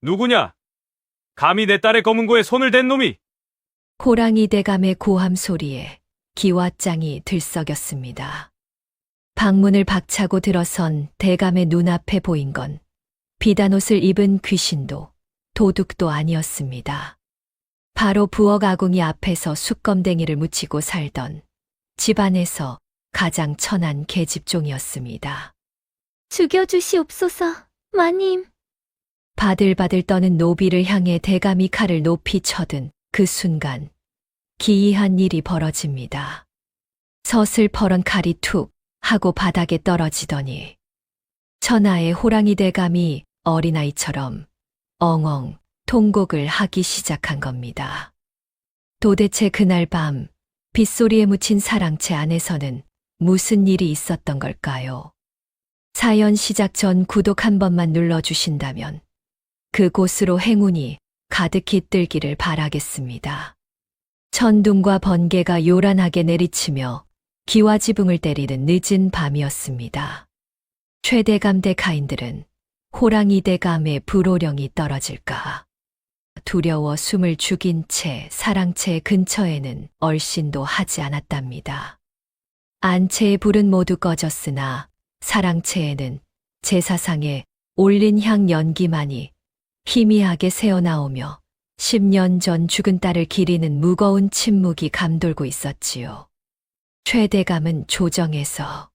누구냐? 감히 내 딸의 검은고에 손을 댄 놈이! 호랑이 대감의 고함 소리에 기왓장이 들썩였습니다. 방문을 박차고 들어선 대감의 눈앞에 보인 건 비단옷을 입은 귀신도 도둑도 아니었습니다. 바로 부엌 아궁이 앞에서 숯검댕이를 묻히고 살던 집안에서 가장 천한 계집종이었습니다. 죽여주시옵소서, 마님. 바들바들 떠는 노비를 향해 대감이 칼을 높이 쳐든 그 순간 기이한 일이 벌어집니다. 서슬퍼런 칼이 툭 하고 바닥에 떨어지더니 천하의 호랑이 대감이 어린아이처럼 엉엉 통곡을 하기 시작한 겁니다. 도대체 그날 밤 빗소리에 묻힌 사랑채 안에서는 무슨 일이 있었던 걸까요? 사연 시작 전 구독 한 번만 눌러주신다면 그곳으로 행운이 가득 깃들기를 바라겠습니다. 천둥과 번개가 요란하게 내리치며 기와 지붕을 때리는 늦은 밤이었습니다. 최대감 대 가인들은 호랑이 대감의 불호령이 떨어질까 두려워 숨을 죽인 채 사랑채 근처에는 얼씬도 하지 않았답니다. 안채의 불은 모두 꺼졌으나 사랑채에는 제사상에 올린 향 연기만이 희미하게 새어나오며 10년 전 죽은 딸을 기리는 무거운 침묵이 감돌고 있었지요. 최대감은 조정에서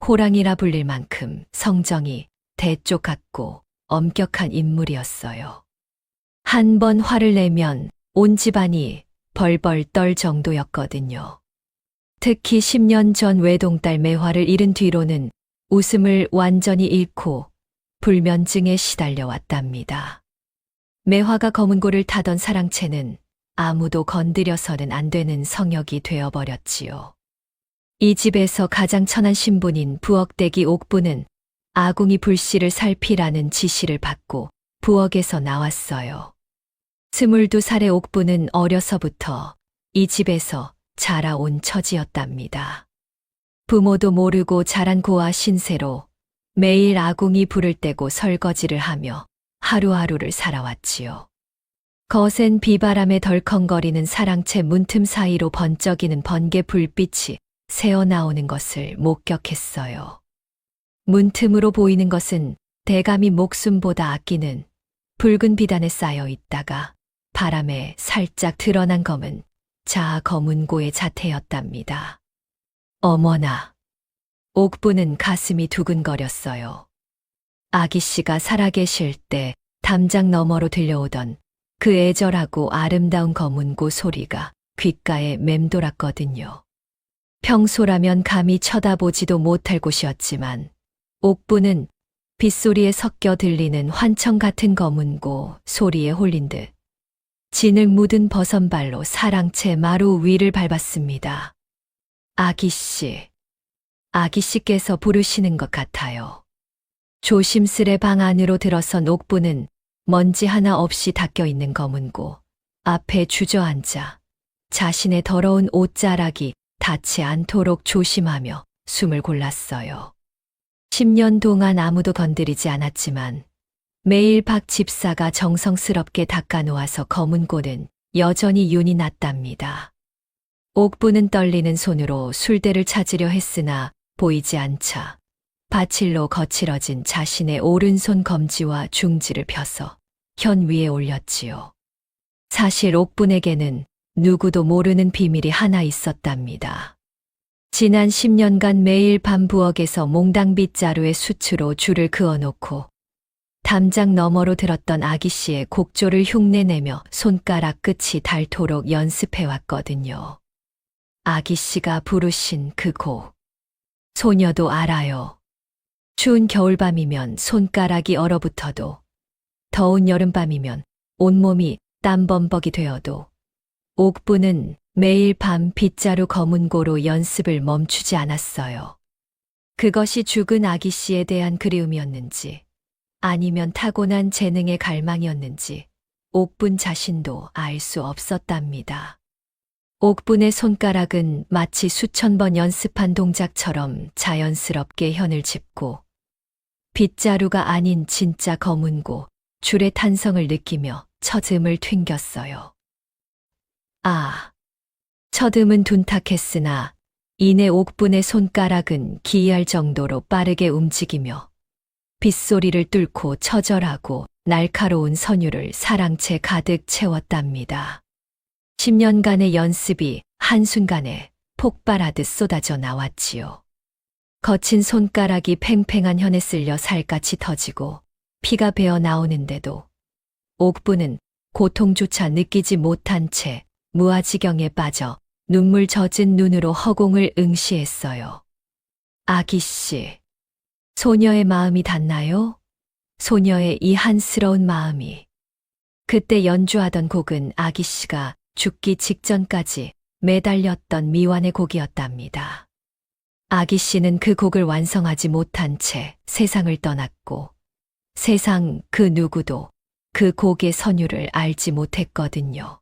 호랑이라 불릴 만큼 성정이 대쪽같고 엄격한 인물이었어요. 한 번 화를 내면 온 집안이 벌벌 떨 정도였거든요. 특히 10년 전 외동딸 매화를 잃은 뒤로는 웃음을 완전히 잃고 불면증에 시달려 왔답니다. 매화가 검은고를 타던 사랑채는 아무도 건드려서는 안 되는 성역이 되어버렸지요. 이 집에서 가장 천한 신분인 부엌대기 옥부는 아궁이 불씨를 살피라는 지시를 받고 부엌에서 나왔어요. 22살의 옥부는 어려서부터 이 집에서 자라온 처지였답니다. 부모도 모르고 자란 고아 신세로 매일 아궁이 불을 떼고 설거지를 하며 하루하루를 살아왔지요. 거센 비바람에 덜컹거리는 사랑채 문틈 사이로 번쩍이는 번개 불빛이 새어나오는 것을 목격했어요. 문틈으로 보이는 것은 대감이 목숨보다 아끼는 붉은 비단에 쌓여 있다가 바람에 살짝 드러난 검은 자아 검은고의 자태였답니다. 어머나! 옥부는 가슴이 두근거렸어요. 아기씨가 살아계실 때 담장 너머로 들려오던 그 애절하고 아름다운 검은고 소리가 귓가에 맴돌았거든요. 평소라면 감히 쳐다보지도 못할 곳이었지만 옥부는 빗소리에 섞여 들리는 환청 같은 검은고 소리에 홀린 듯 진흙 묻은 버선발로 사랑채 마루 위를 밟았습니다. 아기씨, 아기씨께서 부르시는 것 같아요. 조심스레 방 안으로 들어선 옥부는 먼지 하나 없이 닦여 있는 검은고 앞에 주저앉아 자신의 더러운 옷자락이 닿지 않도록 조심하며 숨을 골랐어요. 10년 동안 아무도 건드리지 않았지만 매일 박 집사가 정성스럽게 닦아놓아서 검은고는 여전히 윤이 났답니다. 옥부는 떨리는 손으로 술대를 찾으려 했으나 보이지 않자 바칠로 거칠어진 자신의 오른손 검지와 중지를 펴서 현 위에 올렸지요. 사실 옥분에게는 누구도 모르는 비밀이 하나 있었답니다. 지난 10년간 매일 밤 부엌에서 몽당 빗자루에 수추로 줄을 그어놓고 담장 너머로 들었던 아기씨의 곡조를 흉내내며 손가락 끝이 닳도록 연습해왔거든요. 아기씨가 부르신 그 곡. 소녀도 알아요. 추운 겨울밤이면 손가락이 얼어붙어도, 더운 여름밤이면 온몸이 땀범벅이 되어도 옥부는 매일 밤 빗자루 검은고로 연습을 멈추지 않았어요. 그것이 죽은 아기씨에 대한 그리움이었는지 아니면 타고난 재능의 갈망이었는지 옥분 자신도 알 수 없었답니다. 옥분의 손가락은 마치 수천 번 연습한 동작처럼 자연스럽게 현을 짚고 빗자루가 아닌 진짜 검은고 줄의 탄성을 느끼며 첫음을 튕겼어요. 아, 첫음은 둔탁했으나 이내 옥분의 손가락은 기이할 정도로 빠르게 움직이며 빗소리를 뚫고 처절하고 날카로운 선율을 사랑채 가득 채웠답니다. 10년간의 연습이 한순간에 폭발하듯 쏟아져 나왔지요. 거친 손가락이 팽팽한 현에 쓸려 살갗이 터지고 피가 배어 나오는데도 옥부는 고통조차 느끼지 못한 채 무아지경에 빠져 눈물 젖은 눈으로 허공을 응시했어요. 아기씨, 소녀의 마음이 닿나요? 소녀의 이 한스러운 마음이. 그때 연주하던 곡은 아기씨가 죽기 직전까지 매달렸던 미완의 곡이었답니다. 아기씨는 그 곡을 완성하지 못한 채 세상을 떠났고 세상 그 누구도 그 곡의 선율을 알지 못했거든요.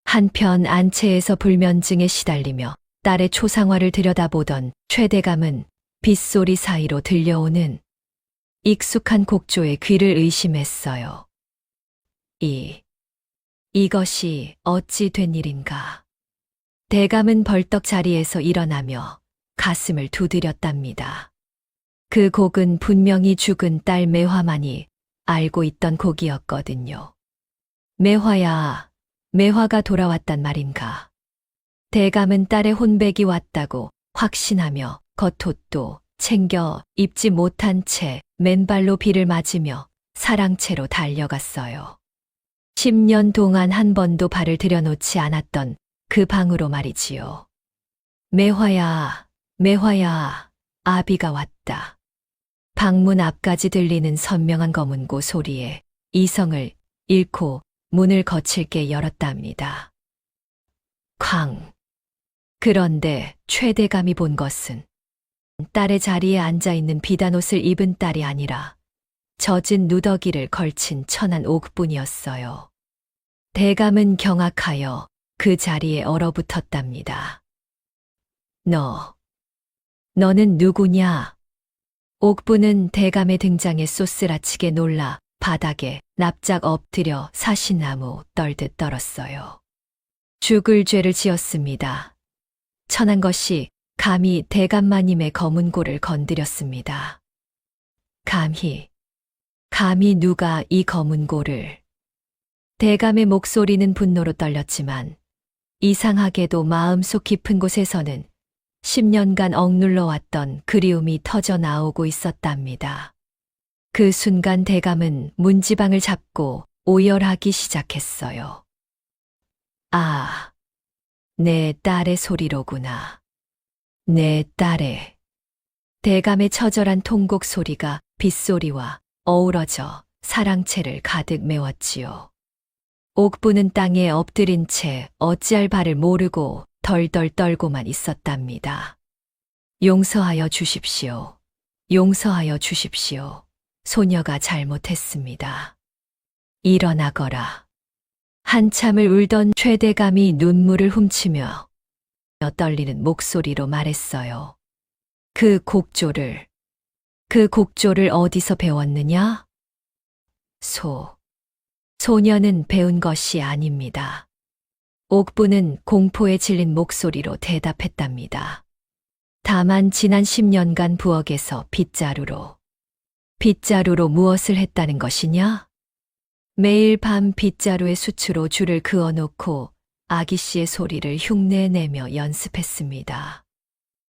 한편 안채에서 불면증에 시달리며 딸의 초상화를 들여다보던 최대감은 빗소리 사이로 들려오는 익숙한 곡조에 귀를 의심했어요. 이것이 어찌 된 일인가. 대감은 벌떡 자리에서 일어나며 가슴을 두드렸답니다. 그 곡은 분명히 죽은 딸 매화만이 알고 있던 곡이었거든요. 매화야, 매화가 돌아왔단 말인가. 대감은 딸의 혼백이 왔다고 확신하며 겉옷도 챙겨 입지 못한 채 맨발로 비를 맞으며 사랑채로 달려갔어요. 10년 동안 한 번도 발을 들여놓지 않았던 그 방으로 말이지요. 매화야, 매화야, 아비가 왔다. 방문 앞까지 들리는 선명한 검은고 소리에 이성을 잃고 문을 거칠게 열었답니다. 쾅. 그런데 최대감이 본 것은 딸의 자리에 앉아있는 비단옷을 입은 딸이 아니라 젖은 누더기를 걸친 천한 옥분이었어요. 대감은 경악하여 그 자리에 얼어붙었답니다. 너는 누구냐? 옥분은 대감의 등장에 쏘스라치게 놀라 바닥에 납작 엎드려 사시나무 떨듯 떨었어요. 죽을 죄를 지었습니다. 천한 것이 감히 대감마님의 검은고를 건드렸습니다. 감히 누가 이 검은고를. 대감의 목소리는 분노로 떨렸지만 이상하게도 마음속 깊은 곳에서는 10년간 억눌러 왔던 그리움이 터져 나오고 있었답니다. 그 순간 대감은 문지방을 잡고 오열하기 시작했어요. 아, 내 딸의 소리로구나. 내 딸의. 대감의 처절한 통곡 소리가 빗소리와 어우러져 사랑채를 가득 메웠지요. 옥부는 땅에 엎드린 채 어찌할 바를 모르고 덜덜 떨고만 있었답니다. 용서하여 주십시오. 용서하여 주십시오. 소녀가 잘못했습니다. 일어나거라. 한참을 울던 최대감이 눈물을 훔치며 떨리는 목소리로 말했어요. 그 곡조를 어디서 배웠느냐? 소녀는 배운 것이 아닙니다. 옥부는 공포에 질린 목소리로 대답했답니다. 다만 지난 10년간 부엌에서 빗자루로 무엇을 했다는 것이냐? 매일 밤 빗자루의 수추로 줄을 그어놓고 아기씨의 소리를 흉내내며 연습했습니다.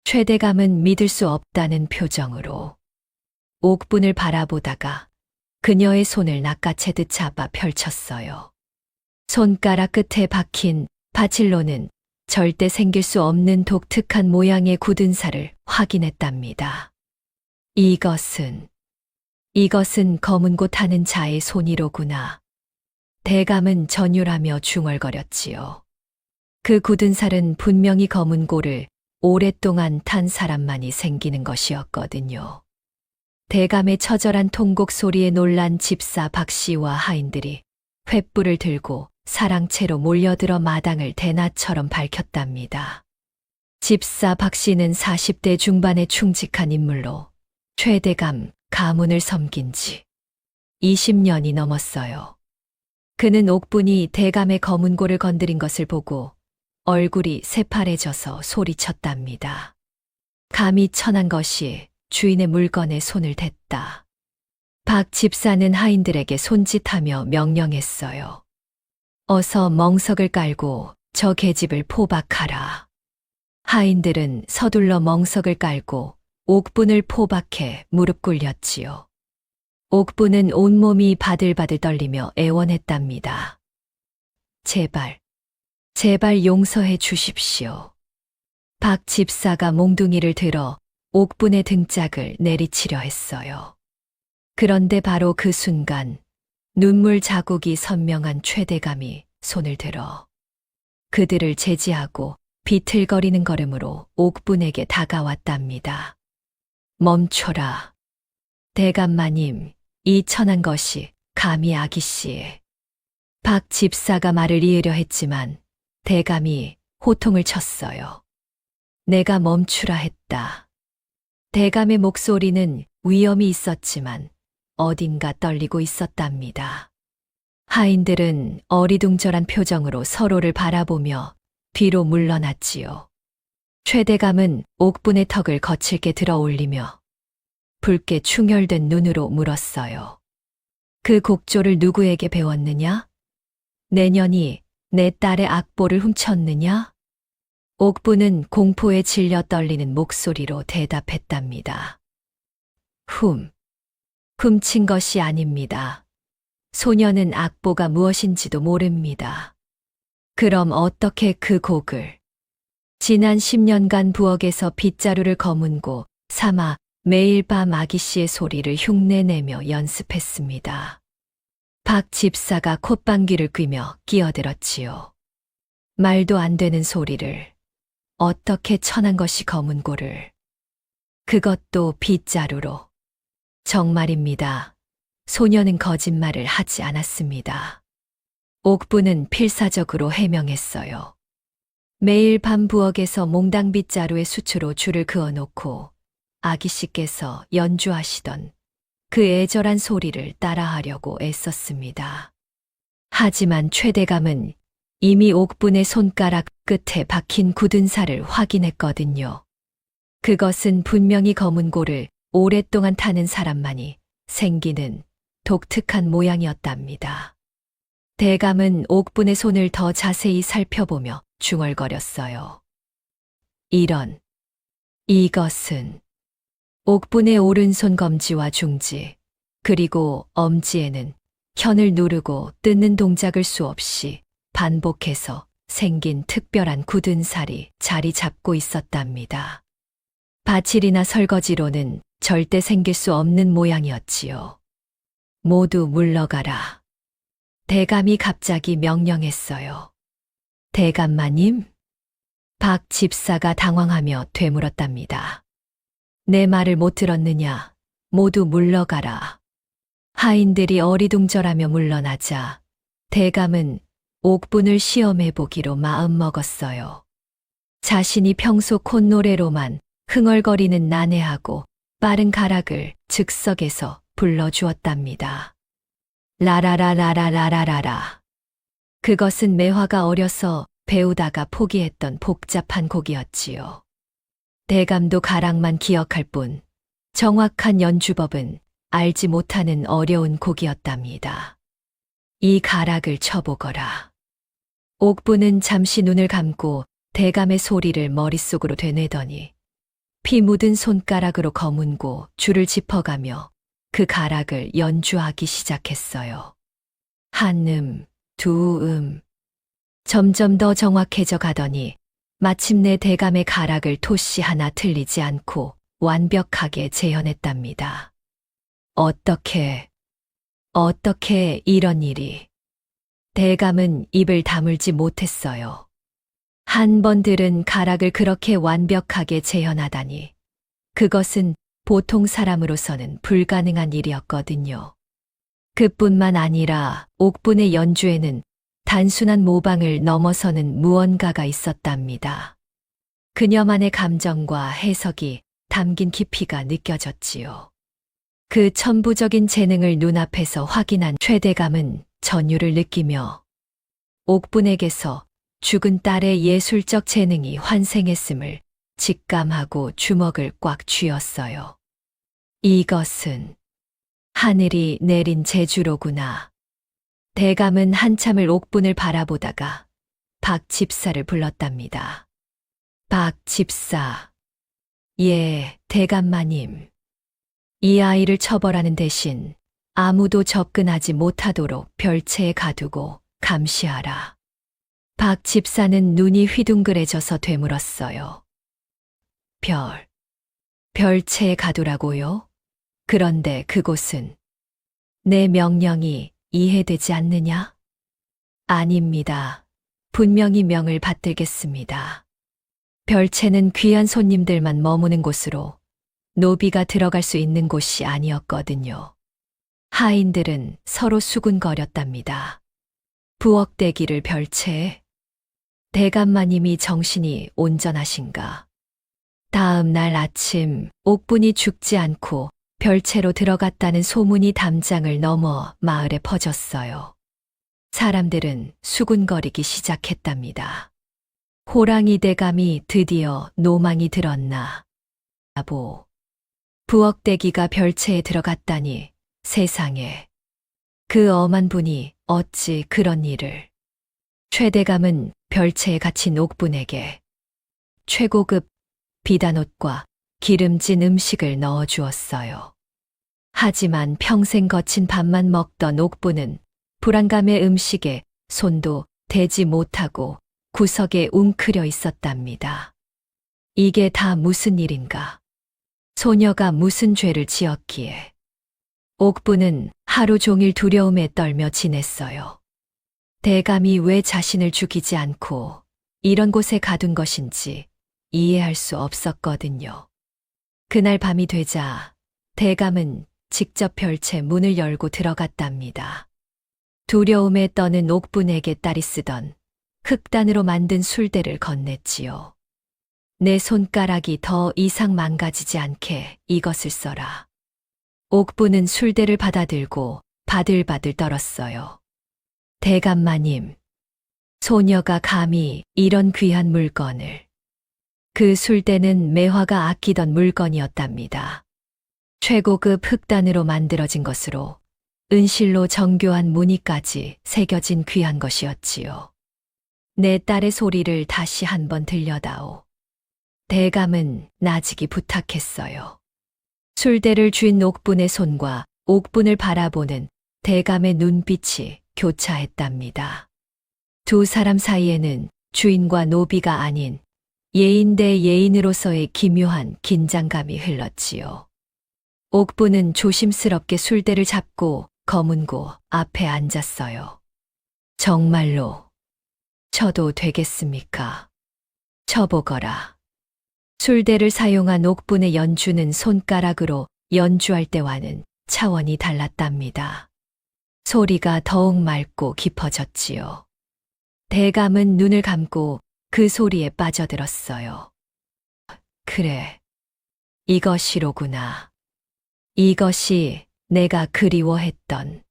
최대감은 믿을 수 없다는 표정으로 옥분을 바라보다가 그녀의 손을 낚아채듯 잡아 펼쳤어요. 손가락 끝에 박힌 바칠로는 절대 생길 수 없는 독특한 모양의 굳은 살을 확인했답니다. 이것은 검은 곳 하는 자의 손이로구나. 대감은 전율하며 중얼거렸지요. 그 굳은 살은 분명히 검은 고를 오랫동안 탄 사람만이 생기는 것이었거든요. 대감의 처절한 통곡 소리에 놀란 집사 박씨와 하인들이 횃불을 들고 사랑채로 몰려들어 마당을 대낮처럼 밝혔답니다. 집사 박씨는 40대 중반의 충직한 인물로 최대감 가문을 섬긴 지 20년이 넘었어요. 그는 옥분이 대감의 검은 고를 건드린 것을 보고 얼굴이 새파래져서 소리쳤답니다. 감히 천한 것이 주인의 물건에 손을 댔다. 박 집사는 하인들에게 손짓하며 명령했어요. 어서 멍석을 깔고 저 계집을 포박하라. 하인들은 서둘러 멍석을 깔고 옥분을 포박해 무릎 꿇렸지요. 옥분은 온몸이 바들바들 떨리며 애원했답니다. 제발, 제발 용서해 주십시오. 박 집사가 몽둥이를 들어 옥분의 등짝을 내리치려 했어요. 그런데 바로 그 순간 눈물 자국이 선명한 최대감이 손을 들어 그들을 제지하고 비틀거리는 걸음으로 옥분에게 다가왔답니다. 멈춰라. 대감마님, 이 천한 것이 감히 아기씨. 박 집사가 말을 이으려 했지만 대감이 호통을 쳤어요. 내가 멈추라 했다. 대감의 목소리는 위엄이 있었지만 어딘가 떨리고 있었답니다. 하인들은 어리둥절한 표정으로 서로를 바라보며 뒤로 물러났지요. 최대감은 옥분의 턱을 거칠게 들어 올리며 붉게 충혈된 눈으로 물었어요. 그 곡조를 누구에게 배웠느냐? 내년이 내 딸의 악보를 훔쳤느냐? 옥분은 공포에 질려 떨리는 목소리로 대답했답니다. 훔친 것이 아닙니다. 소녀는 악보가 무엇인지도 모릅니다. 그럼 어떻게 그 곡을? 지난 10년간 부엌에서 빗자루를 거문고 삼아 매일 밤 아기씨의 소리를 흉내내며 연습했습니다. 박 집사가 콧방귀를 뀌며 끼어들었지요. 말도 안 되는 소리를. 어떻게 천한 것이 거문고를. 그것도 빗자루로. 정말입니다. 소녀는 거짓말을 하지 않았습니다. 옥분은 필사적으로 해명했어요. 매일 밤 부엌에서 몽당 빗자루에 수초로 줄을 그어놓고 아기씨께서 연주하시던 그 애절한 소리를 따라하려고 애썼습니다. 하지만 최대감은 이미 옥분의 손가락 끝에 박힌 굳은 살을 확인했거든요. 그것은 분명히 검은 고를 오랫동안 타는 사람만이 생기는 독특한 모양이었답니다. 대감은 옥분의 손을 더 자세히 살펴보며 중얼거렸어요. 이것은 옥분의 오른손 검지와 중지, 그리고 엄지에는 현을 누르고 뜯는 동작을 수없이 반복해서 생긴 특별한 굳은 살이 자리 잡고 있었답니다. 바칠이나 설거지로는 절대 생길 수 없는 모양이었지요. 모두 물러가라. 대감이 갑자기 명령했어요. 대감마님? 박 집사가 당황하며 되물었답니다. 내 말을 못 들었느냐? 모두 물러가라. 하인들이 어리둥절하며 물러나자 대감은 옥분을 시험해보기로 마음먹었어요. 자신이 평소 콧노래로만 흥얼거리는 난해하고 빠른 가락을 즉석에서 불러주었답니다. 라라라라라라라라. 그것은 매화가 어려서 배우다가 포기했던 복잡한 곡이었지요. 대감도 가락만 기억할 뿐 정확한 연주법은 알지 못하는 어려운 곡이었답니다. 이 가락을 쳐보거라. 옥분은 잠시 눈을 감고 대감의 소리를 머릿속으로 되뇌더니 피 묻은 손가락으로 거문고 줄을 짚어가며 그 가락을 연주하기 시작했어요. 한 두 점점 더 정확해져 가더니 마침내 대감의 가락을 토시 하나 틀리지 않고 완벽하게 재현했답니다. 어떻게 이런 일이. 대감은 입을 다물지 못했어요. 한 번 들은 가락을 그렇게 완벽하게 재현하다니. 그것은 보통 사람으로서는 불가능한 일이었거든요. 그뿐만 아니라 옥분의 연주에는 단순한 모방을 넘어서는 무언가가 있었답니다. 그녀만의 감정과 해석이 담긴 깊이가 느껴졌지요. 그 천부적인 재능을 눈앞에서 확인한 최대감은 전율을 느끼며 옥분에게서 죽은 딸의 예술적 재능이 환생했음을 직감하고 주먹을 꽉 쥐었어요. 이것은 하늘이 내린 재주로구나. 대감은 한참을 옥분을 바라보다가 박 집사를 불렀답니다. 박 집사. 예, 대감마님. 이 아이를 처벌하는 대신 아무도 접근하지 못하도록 별채에 가두고 감시하라. 박 집사는 눈이 휘둥그레져서 되물었어요. 별채에 가두라고요? 그런데 그곳은 내 명령이 이해되지 않느냐? 아닙니다. 분명히 명을 받들겠습니다. 별채는 귀한 손님들만 머무는 곳으로 노비가 들어갈 수 있는 곳이 아니었거든요. 하인들은 서로 수군거렸답니다. 부엌대기를 별채에? 대감마님이 정신이 온전하신가? 다음 날 아침 옥분이 죽지 않고 별채로 들어갔다는 소문이 담장을 넘어 마을에 퍼졌어요. 사람들은 수군거리기 시작했답니다. 호랑이 대감이 드디어 노망이 들었나? 부엌대기가 별채에 들어갔다니 세상에. 그 엄한 분이 어찌 그런 일을. 최대감은 별채에 갇힌 옥분에게 최고급 비단옷과 기름진 음식을 넣어 주었어요. 하지만 평생 거친 밥만 먹던 옥분은 불안감의 음식에 손도 대지 못하고 구석에 웅크려 있었답니다. 이게 다 무슨 일인가? 소녀가 무슨 죄를 지었기에? 옥분은 하루 종일 두려움에 떨며 지냈어요. 대감이 왜 자신을 죽이지 않고 이런 곳에 가둔 것인지 이해할 수 없었거든요. 그날 밤이 되자 대감은 직접 별채 문을 열고 들어갔답니다. 두려움에 떠는 옥분에게 딸이 쓰던 흑단으로 만든 술대를 건넸지요. 내 손가락이 더 이상 망가지지 않게 이것을 써라. 옥분은 술대를 받아들고 바들바들 떨었어요. 대감마님, 소녀가 감히 이런 귀한 물건을. 그 술대는 매화가 아끼던 물건이었답니다. 최고급 흑단으로 만들어진 것으로 은실로 정교한 무늬까지 새겨진 귀한 것이었지요. 내 딸의 소리를 다시 한번 들려다오. 대감은 나직이 부탁했어요. 술대를 쥔 옥분의 손과 옥분을 바라보는 대감의 눈빛이 교차했답니다. 두 사람 사이에는 주인과 노비가 아닌 예인 대 예인으로서의 기묘한 긴장감이 흘렀지요. 옥분은 조심스럽게 술대를 잡고 검은고 앞에 앉았어요. 정말로 쳐도 되겠습니까? 쳐보거라. 술대를 사용한 옥분의 연주는 손가락으로 연주할 때와는 차원이 달랐답니다. 소리가 더욱 맑고 깊어졌지요. 대감은 눈을 감고 그 소리에 빠져들었어요. 그래, 이것이로구나. 이것이 내가 그리워했던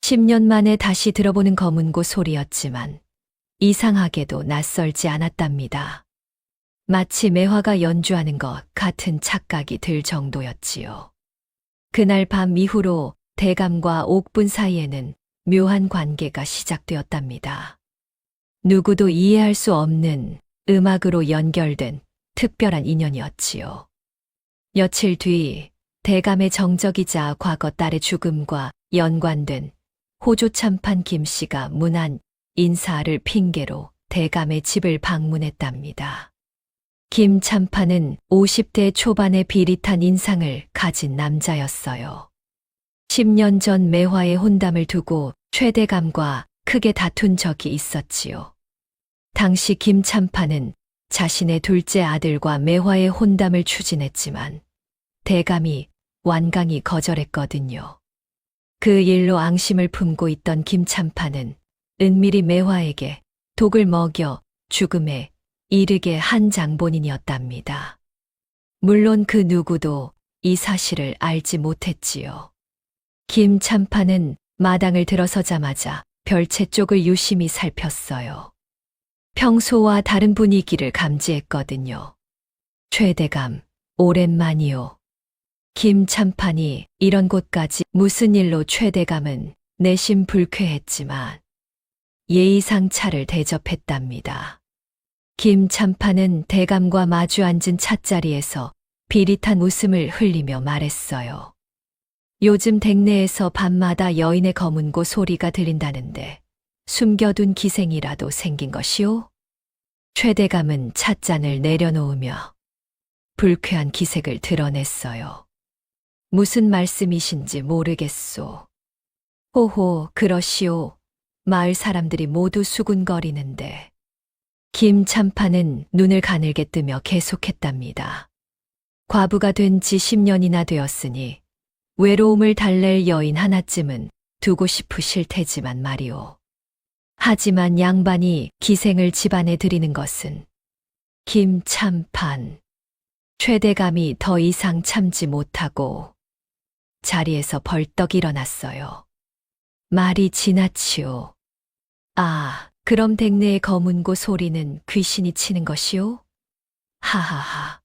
10년 만에 다시 들어보는 검은고 소리였지만 이상하게도 낯설지 않았답니다. 마치 매화가 연주하는 것 같은 착각이 들 정도였지요. 그날 밤 이후로 대감과 옥분 사이에는 묘한 관계가 시작되었답니다. 누구도 이해할 수 없는 음악으로 연결된 특별한 인연이었지요. 며칠 뒤 대감의 정적이자 과거 딸의 죽음과 연관된 호조 참판 김씨가 문안 인사를 핑계로 대감의 집을 방문했답니다. 김 참판은 50대 초반의 비릿한 인상을 가진 남자였어요. 10년 전 매화의 혼담을 두고 최대감과 크게 다툰 적이 있었지요. 당시 김 참판은 자신의 둘째 아들과 매화의 혼담을 추진했지만 대감이 완강히 거절했거든요. 그 일로 앙심을 품고 있던 김 참판은 은밀히 매화에게 독을 먹여 죽음에 이르게 한 장본인이었답니다. 물론 그 누구도 이 사실을 알지 못했지요. 김참판은 마당을 들어서자마자 별채 쪽을 유심히 살폈어요. 평소와 다른 분위기를 감지했거든요. 최대감, 오랜만이요. 김참판이 이런 곳까지 무슨 일로 최대감은 내심 불쾌했지만 예의상 차를 대접했답니다. 김참판은 대감과 마주 앉은 찻자리에서 비릿한 웃음을 흘리며 말했어요. 요즘 댁내에서 밤마다 여인의 거문고 소리가 들린다는데 숨겨둔 기생이라도 생긴 것이오? 최대감은 찻잔을 내려놓으며 불쾌한 기색을 드러냈어요. 무슨 말씀이신지 모르겠소. 호호, 그러시오. 마을 사람들이 모두 수군거리는데. 김참판은 눈을 가늘게 뜨며 계속했답니다. 과부가 된 지 10년이나 되었으니 외로움을 달랠 여인 하나쯤은 두고 싶으실 테지만 말이오. 하지만 양반이 기생을 집안에 들이는 것은 김참판. 최대감이 더 이상 참지 못하고 자리에서 벌떡 일어났어요. 말이 지나치오. 아, 그럼 댁내의 거문고 소리는 귀신이 치는 것이오? 하하하.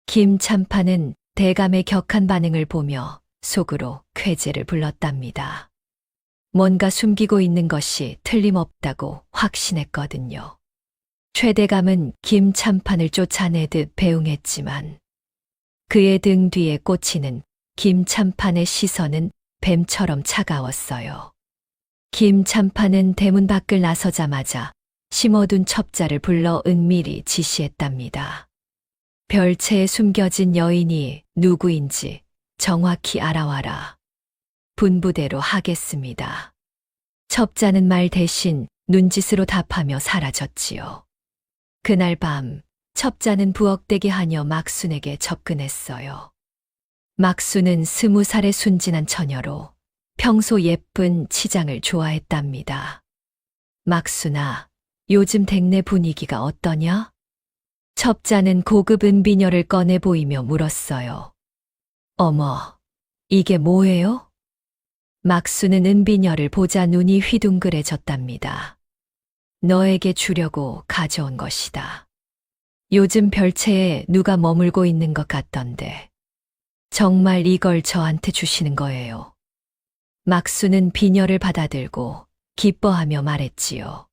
김참판은 대감의 격한 반응을 보며 속으로 쾌재를 불렀답니다. 뭔가 숨기고 있는 것이 틀림없다고 확신했거든요. 최대감은 김참판을 쫓아내듯 배웅했지만 그의 등 뒤에 꽂히는 김참판의 시선은 뱀처럼 차가웠어요. 김참판은 대문 밖을 나서자마자 심어둔 첩자를 불러 은밀히 지시했답니다. 별채에 숨겨진 여인이 누구인지 정확히 알아와라. 분부대로 하겠습니다. 첩자는 말 대신 눈짓으로 답하며 사라졌지요. 그날 밤 첩자는 부엌대기 하녀 막순에게 접근했어요. 막순은 20살의 순진한 처녀로 평소 예쁜 치장을 좋아했답니다. 막순아, 요즘 댁내 분위기가 어떠냐? 첩자는 고급 은비녀를 꺼내 보이며 물었어요. 어머, 이게 뭐예요? 막순은 은비녀를 보자 눈이 휘둥그레졌답니다. 너에게 주려고 가져온 것이다. 요즘 별채에 누가 머물고 있는 것 같던데. 정말 이걸 저한테 주시는 거예요. 막순은 비녀를 받아들고 기뻐하며 말했지요.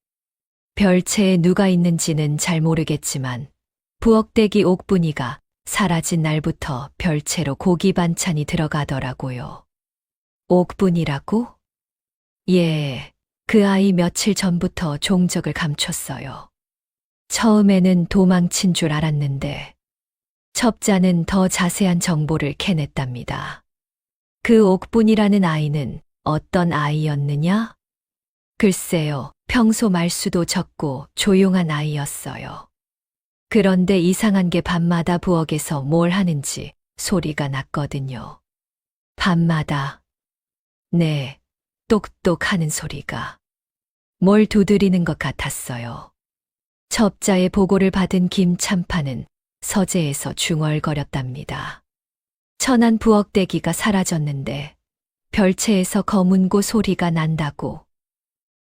별채에 누가 있는지는 잘 모르겠지만 부엌대기 옥분이가 사라진 날부터 별채로 고기 반찬이 들어가더라고요. 옥분이라고? 예, 그 아이 며칠 전부터 종적을 감췄어요. 처음에는 도망친 줄 알았는데 첩자는 더 자세한 정보를 캐냈답니다. 그 옥분이라는 아이는 어떤 아이였느냐? 글쎄요, 평소 말수도 적고 조용한 아이였어요. 그런데 이상한 게 밤마다 부엌에서 뭘 하는지 소리가 났거든요. 밤마다. 네, 똑똑하는 소리가. 뭘 두드리는 것 같았어요. 첩자의 보고를 받은 김참판은 서재에서 중얼거렸답니다. 천안 부엌대기가 사라졌는데 별채에서 거문고 소리가 난다고.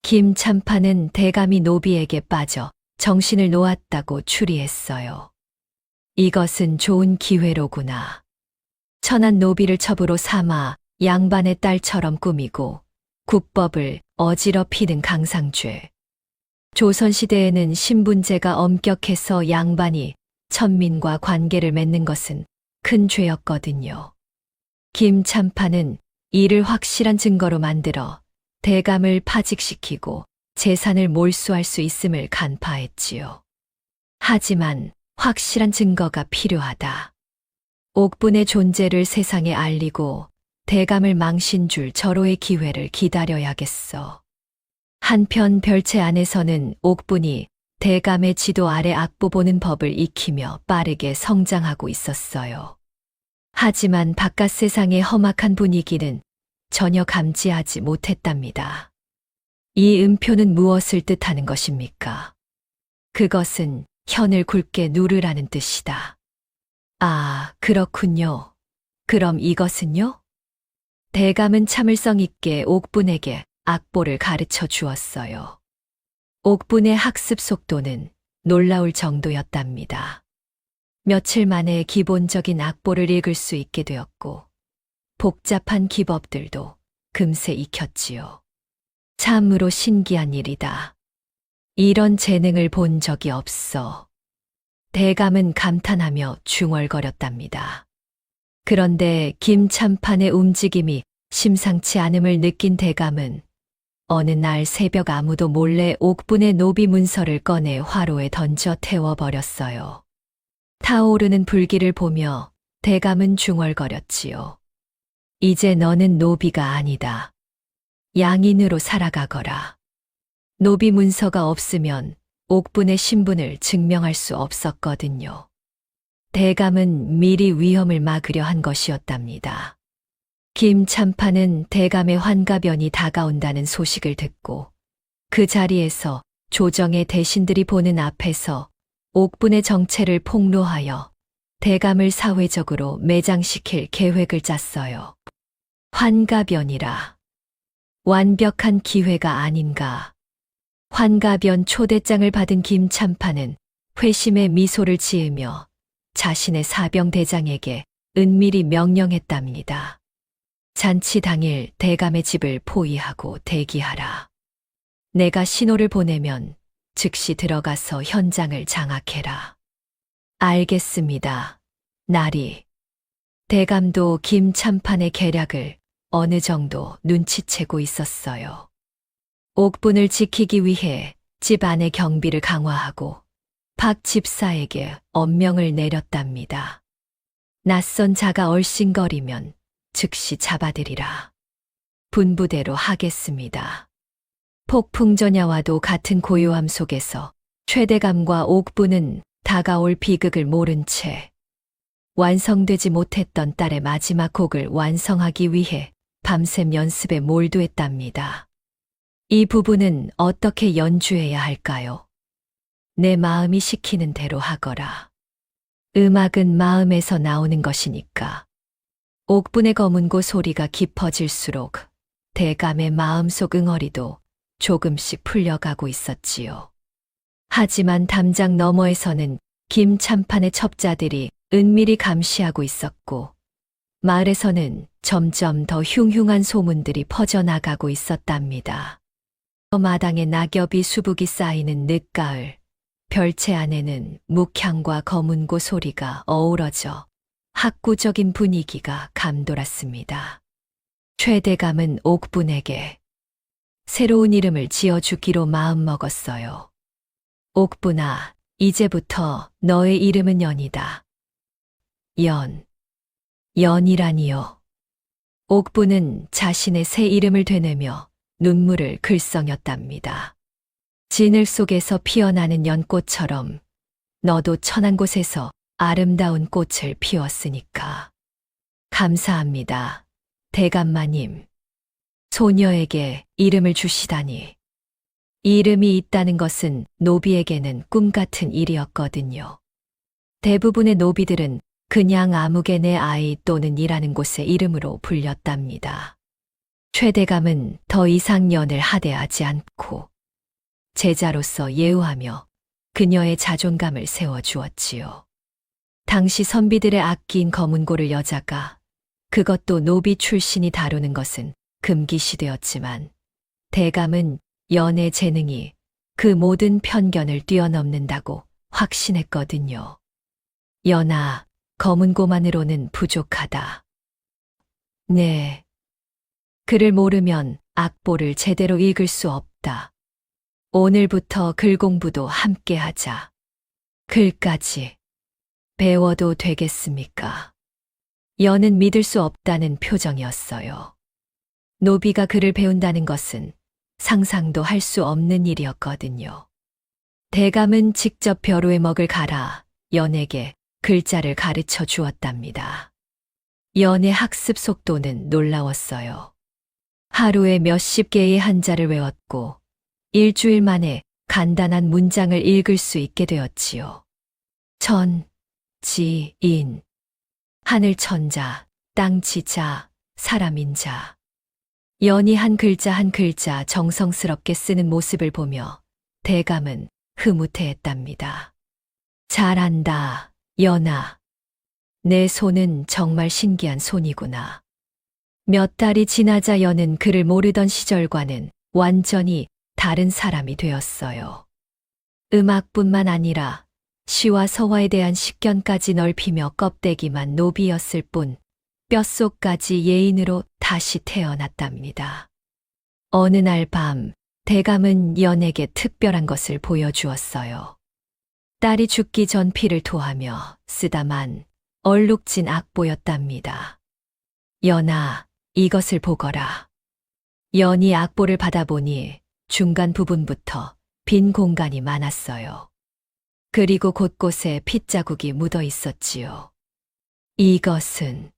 김참판은 대감이 노비에게 빠져 정신을 놓았다고 추리했어요. 이것은 좋은 기회로구나. 천안 노비를 첩으로 삼아 양반의 딸처럼 꾸미고 국법을 어지럽히는 강상죄. 조선시대에는 신분제가 엄격해서 양반이 천민과 관계를 맺는 것은 큰 죄였거든요. 김참판은 이를 확실한 증거로 만들어 대감을 파직시키고 재산을 몰수할 수 있음을 간파했지요. 하지만 확실한 증거가 필요하다. 옥분의 존재를 세상에 알리고 대감을 망신 줄 절호의 기회를 기다려야겠어. 한편 별채 안에서는 옥분이 대감의 지도 아래 악보 보는 법을 익히며 빠르게 성장하고 있었어요. 하지만 바깥 세상의 험악한 분위기는 전혀 감지하지 못했답니다. 이 음표는 무엇을 뜻하는 것입니까? 그것은 현을 굵게 누르라는 뜻이다. 아, 그렇군요. 그럼 이것은요? 대감은 참을성 있게 옥분에게 악보를 가르쳐 주었어요. 옥분의 학습 속도는 놀라울 정도였답니다. 며칠 만에 기본적인 악보를 읽을 수 있게 되었고, 복잡한 기법들도 금세 익혔지요. 참으로 신기한 일이다. 이런 재능을 본 적이 없어. 대감은 감탄하며 중얼거렸답니다. 그런데 김참판의 움직임이 심상치 않음을 느낀 대감은 어느 날 새벽 아무도 몰래 옥분의 노비 문서를 꺼내 화로에 던져 태워버렸어요. 타오르는 불길을 보며 대감은 중얼거렸지요. 이제 너는 노비가 아니다. 양인으로 살아가거라. 노비 문서가 없으면 옥분의 신분을 증명할 수 없었거든요. 대감은 미리 위험을 막으려 한 것이었답니다. 김참판은 대감의 환갑연이 다가온다는 소식을 듣고 그 자리에서 조정의 대신들이 보는 앞에서 옥분의 정체를 폭로하여 대감을 사회적으로 매장시킬 계획을 짰어요. 환갑연이라. 완벽한 기회가 아닌가. 환갑연 초대장을 받은 김참판은 회심의 미소를 지으며 자신의 사병대장에게 은밀히 명령했답니다. 잔치 당일 대감의 집을 포위하고 대기하라. 내가 신호를 보내면 즉시 들어가서 현장을 장악해라. 알겠습니다. 나리. 대감도 김참판의 계략을 어느 정도 눈치채고 있었어요. 옥분을 지키기 위해 집 안의 경비를 강화하고 박 집사에게 엄명을 내렸답니다. 낯선 자가 얼씬거리면 즉시 잡아들이라. 분부대로 하겠습니다. 폭풍전야와도 같은 고요함 속에서 최대감과 옥분은 다가올 비극을 모른 채 완성되지 못했던 딸의 마지막 곡을 완성하기 위해 밤샘 연습에 몰두했답니다. 이 부분은 어떻게 연주해야 할까요? 내 마음이 시키는 대로 하거라. 음악은 마음에서 나오는 것이니까. 옥분의 검은고 소리가 깊어질수록 대감의 마음속 응어리도 조금씩 풀려가고 있었지요. 하지만 담장 너머에서는 김참판의 첩자들이 은밀히 감시하고 있었고 마을에서는 점점 더 흉흉한 소문들이 퍼져나가고 있었답니다. 마당에 낙엽이 수북이 쌓이는 늦가을, 별채 안에는 묵향과 검은고 소리가 어우러져 학구적인 분위기가 감돌았습니다. 최대감은 옥분에게 새로운 이름을 지어주기로 마음먹었어요. 옥분아, 이제부터 너의 이름은 연이다. 연이라니요. 옥분은 자신의 새 이름을 되뇌며 눈물을 글썽였답니다. 진을 속에서 피어나는 연꽃처럼 너도 천한 곳에서 아름다운 꽃을 피웠으니까. 감사합니다. 대감마님. 소녀에게 이름을 주시다니. 이름이 있다는 것은 노비에게는 꿈 같은 일이었거든요. 대부분의 노비들은 그냥 아무개 내 아이 또는 일하는 곳의 이름으로 불렸답니다. 최대감은 더 이상 연을 하대하지 않고 제자로서 예우하며 그녀의 자존감을 세워주었지요. 당시 선비들의 악기인 검은고를 여자가, 그것도 노비 출신이 다루는 것은 금기시되었지만 대감은 연의 재능이 그 모든 편견을 뛰어넘는다고 확신했거든요. 연아, 검은고만으로는 부족하다. 네. 글을 모르면 악보를 제대로 읽을 수 없다. 오늘부터 글 공부도 함께 하자. 글까지 배워도 되겠습니까? 연은 믿을 수 없다는 표정이었어요. 노비가 글을 배운다는 것은 상상도 할 수 없는 일이었거든요. 대감은 직접 벼루의 먹을 갈아 연에게 글자를 가르쳐 주었답니다. 연의 학습 속도는 놀라웠어요. 하루에 몇십 개의 한자를 외웠고 일주일 만에 간단한 문장을 읽을 수 있게 되었지요. 천, 지, 인, 하늘 천자, 땅지자, 사람인자. 연이 한 글자 한 글자 정성스럽게 쓰는 모습을 보며 대감은 흐뭇해했답니다. 잘한다, 연아. 내 손은 정말 신기한 손이구나. 몇 달이 지나자 연은 그를 모르던 시절과는 완전히 다른 사람이 되었어요. 음악뿐만 아니라 시와 서화에 대한 식견까지 넓히며 껍데기만 노비였을 뿐 뼛속까지 예인으로 다시 태어났답니다. 어느 날 밤 대감은 연에게 특별한 것을 보여주었어요. 딸이 죽기 전 피를 토하며 쓰다만 얼룩진 악보였답니다. 연아, 이것을 보거라. 연이 악보를 받아보니 중간 부분부터 빈 공간이 많았어요. 그리고 곳곳에 핏자국이 묻어 있었지요. 이것은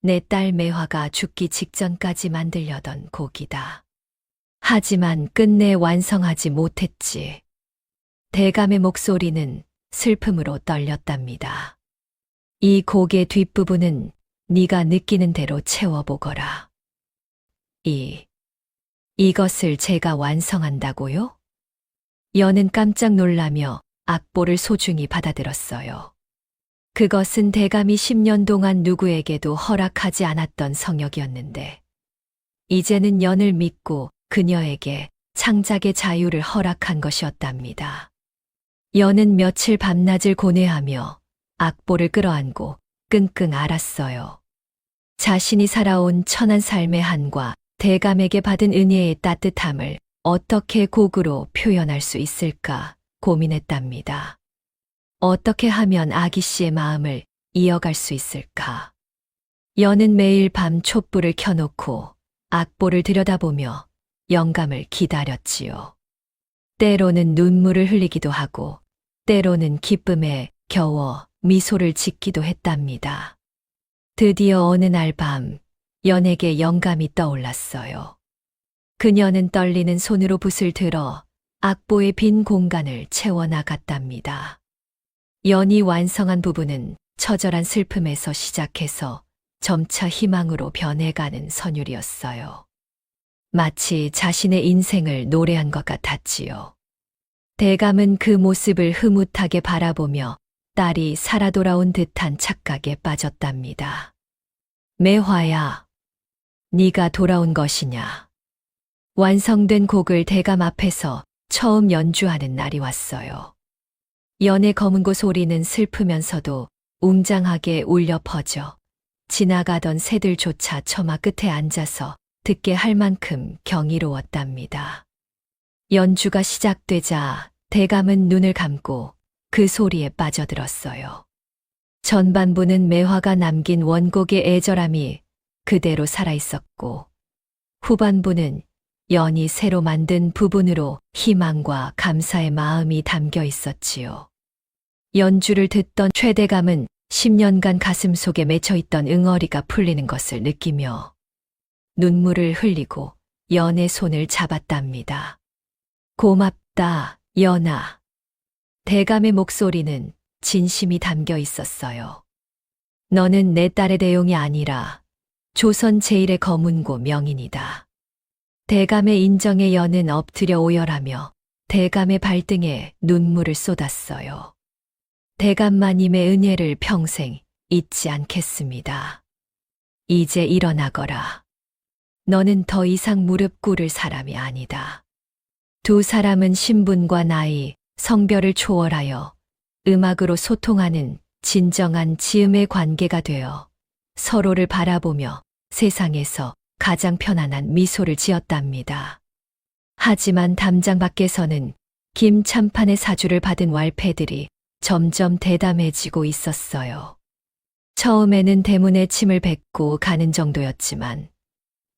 내 딸 매화가 죽기 직전까지 만들려던 곡이다. 하지만 끝내 완성하지 못했지. 대감의 목소리는 슬픔으로 떨렸답니다. 이 곡의 뒷부분은 네가 느끼는 대로 채워보거라. 이것을 제가 완성한다고요? 연은 깜짝 놀라며 악보를 소중히 받아들었어요. 그것은 대감이 10년 동안 누구에게도 허락하지 않았던 성역이었는데, 이제는 연을 믿고 그녀에게 창작의 자유를 허락한 것이었답니다. 연은 며칠 밤낮을 고뇌하며 악보를 끌어안고 끙끙 앓았어요. 자신이 살아온 천한 삶의 한과 대감에게 받은 은혜의 따뜻함을 어떻게 곡으로 표현할 수 있을까 고민했답니다. 어떻게 하면 아기 씨의 마음을 이어갈 수 있을까? 연은 매일 밤 촛불을 켜놓고 악보를 들여다보며 영감을 기다렸지요. 때로는 눈물을 흘리기도 하고, 때로는 기쁨에 겨워 미소를 짓기도 했답니다. 드디어 어느 날 밤, 연에게 영감이 떠올랐어요. 그녀는 떨리는 손으로 붓을 들어 악보의 빈 공간을 채워나갔답니다. 연이 완성한 부분은 처절한 슬픔에서 시작해서 점차 희망으로 변해가는 선율이었어요. 마치 자신의 인생을 노래한 것 같았지요. 대감은 그 모습을 흐뭇하게 바라보며 딸이 살아 돌아온 듯한 착각에 빠졌답니다. 매화야, 네가 돌아온 것이냐? 완성된 곡을 대감 앞에서 처음 연주하는 날이 왔어요. 연의 검은고 소리는 슬프면서도 웅장하게 울려 퍼져 지나가던 새들조차 처마 끝에 앉아서 듣게 할 만큼 경이로웠답니다. 연주가 시작되자 대감은 눈을 감고 그 소리에 빠져들었어요. 전반부는 매화가 남긴 원곡의 애절함이 그대로 살아있었고, 후반부는 연이 새로 만든 부분으로 희망과 감사의 마음이 담겨 있었지요. 연주를 듣던 최대감은 10년간 가슴속에 맺혀있던 응어리가 풀리는 것을 느끼며 눈물을 흘리고 연의 손을 잡았답니다. 고맙다, 연아. 대감의 목소리는 진심이 담겨 있었어요. 너는 내 딸의 대용이 아니라 조선 제1의 검은고 명인이다. 대감의 인정에 연은 엎드려 오열하며 대감의 발등에 눈물을 쏟았어요. 대감마님의 은혜를 평생 잊지 않겠습니다. 이제 일어나거라. 너는 더 이상 무릎 꿇을 사람이 아니다. 두 사람은 신분과 나이, 성별을 초월하여 음악으로 소통하는 진정한 지음의 관계가 되어 서로를 바라보며 세상에서 가장 편안한 미소를 지었답니다. 하지만 담장 밖에서는 김참판의 사주를 받은 왈패들이 점점 대담해지고 있었어요. 처음에는 대문에 침을 뱉고 가는 정도였지만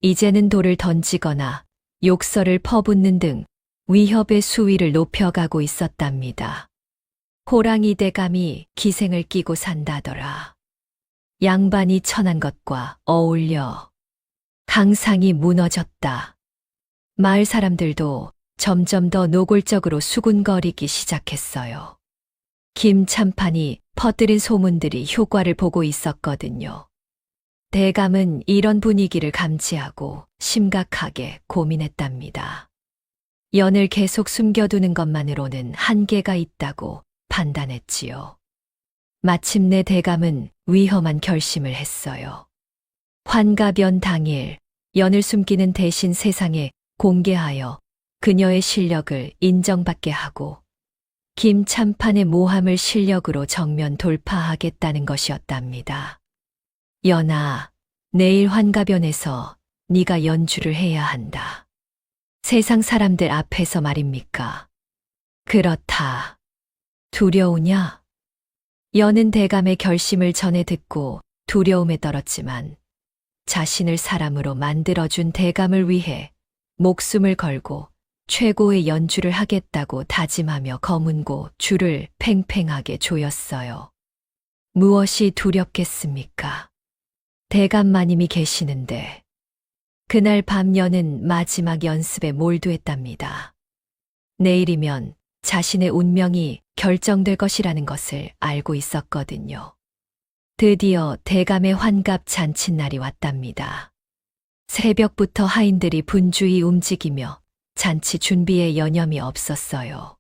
이제는 돌을 던지거나 욕설을 퍼붓는 등 위협의 수위를 높여가고 있었답니다. 호랑이 대감이 기생을 끼고 산다더라. 양반이 천한 것과 어울려 강상이 무너졌다. 마을 사람들도 점점 더 노골적으로 수군거리기 시작했어요. 김참판이 퍼뜨린 소문들이 효과를 보고 있었거든요. 대감은 이런 분위기를 감지하고 심각하게 고민했답니다. 연을 계속 숨겨두는 것만으로는 한계가 있다고 판단했지요. 마침내 대감은 위험한 결심을 했어요. 환갑연 당일 연을 숨기는 대신 세상에 공개하여 그녀의 실력을 인정받게 하고 김참판의 모함을 실력으로 정면 돌파하겠다는 것이었답니다. 연아, 내일 환갑연에서 네가 연주를 해야 한다. 세상 사람들 앞에서 말입니까? 그렇다. 두려우냐? 연은 대감의 결심을 전해 듣고 두려움에 떨었지만 자신을 사람으로 만들어준 대감을 위해 목숨을 걸고 최고의 연주를 하겠다고 다짐하며 검은고 줄을 팽팽하게 조였어요. 무엇이 두렵겠습니까? 대감마님이 계시는데. 그날 밤 연은 마지막 연습에 몰두했답니다. 내일이면 자신의 운명이 결정될 것이라는 것을 알고 있었거든요. 드디어 대감의 환갑 잔칫날이 왔답니다. 새벽부터 하인들이 분주히 움직이며 잔치 준비에 여념이 없었어요.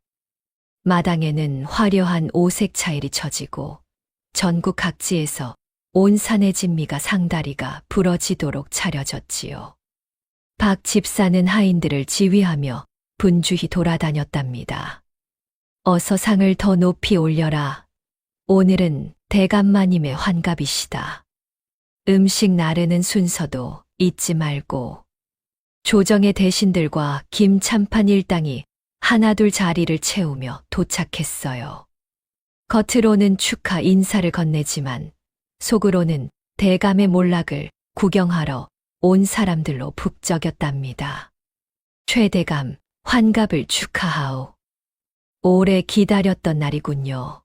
마당에는 화려한 오색 차일이 쳐지고 전국 각지에서 온 산의 진미가 상다리가 부러지도록 차려졌지요. 박 집사는 하인들을 지휘하며 분주히 돌아다녔답니다. 어서 상을 더 높이 올려라. 오늘은 대감마님의 환갑이시다. 음식 나르는 순서도 잊지 말고. 조정의 대신들과 김참판 일당이 하나둘 자리를 채우며 도착했어요. 겉으로는 축하 인사를 건네지만 속으로는 대감의 몰락을 구경하러 온 사람들로 북적였답니다. 최대감, 환갑을 축하하오. 오래 기다렸던 날이군요.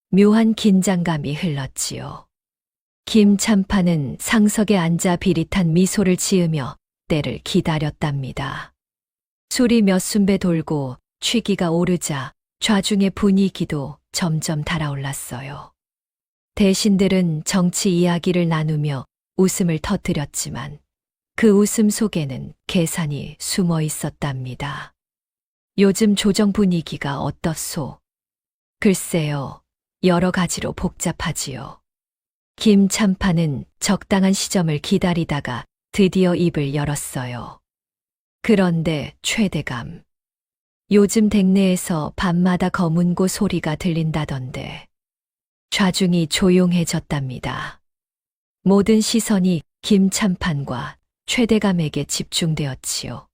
묘한 긴장감이 흘렀지요. 김참판은 상석에 앉아 비릿한 미소를 지으며 때를 기다렸답니다. 술이 몇 순배 돌고 취기가 오르자 좌중의 분위기도 점점 달아올랐어요. 대신들은 정치 이야기를 나누며 웃음을 터뜨렸지만 그 웃음 속에는 계산이 숨어 있었답니다. 요즘 조정 분위기가 어떻소? 글쎄요, 여러 가지로 복잡하지요. 김참판은 적당한 시점을 기다리다가 드디어 입을 열었어요. 그런데 최대감, 요즘 댁내에서 밤마다 검은고 소리가 들린다던데. 좌중이 조용해졌답니다. 모든 시선이 김참판과 최대감에게 집중되었지요.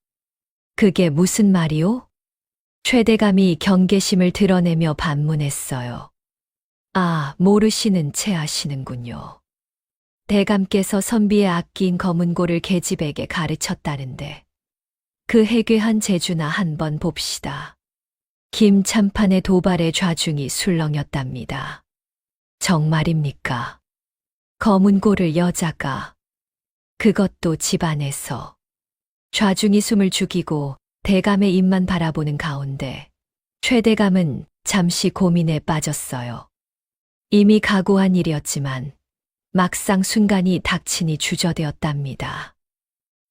그게 무슨 말이오? 최대감이 경계심을 드러내며 반문했어요. 아, 모르시는 채 하시는군요. 대감께서 선비의 아끼인 검은고를 계집에게 가르쳤다는데 그 해괴한 재주나 한번 봅시다. 김참판의 도발에 좌중이 술렁였답니다. 정말입니까? 검은고를 여자가, 그것도 집안에서. 좌중이 숨을 죽이고 대감의 입만 바라보는 가운데 최대감은 잠시 고민에 빠졌어요. 이미 각오한 일이었지만 막상 순간이 닥치니 주저되었답니다.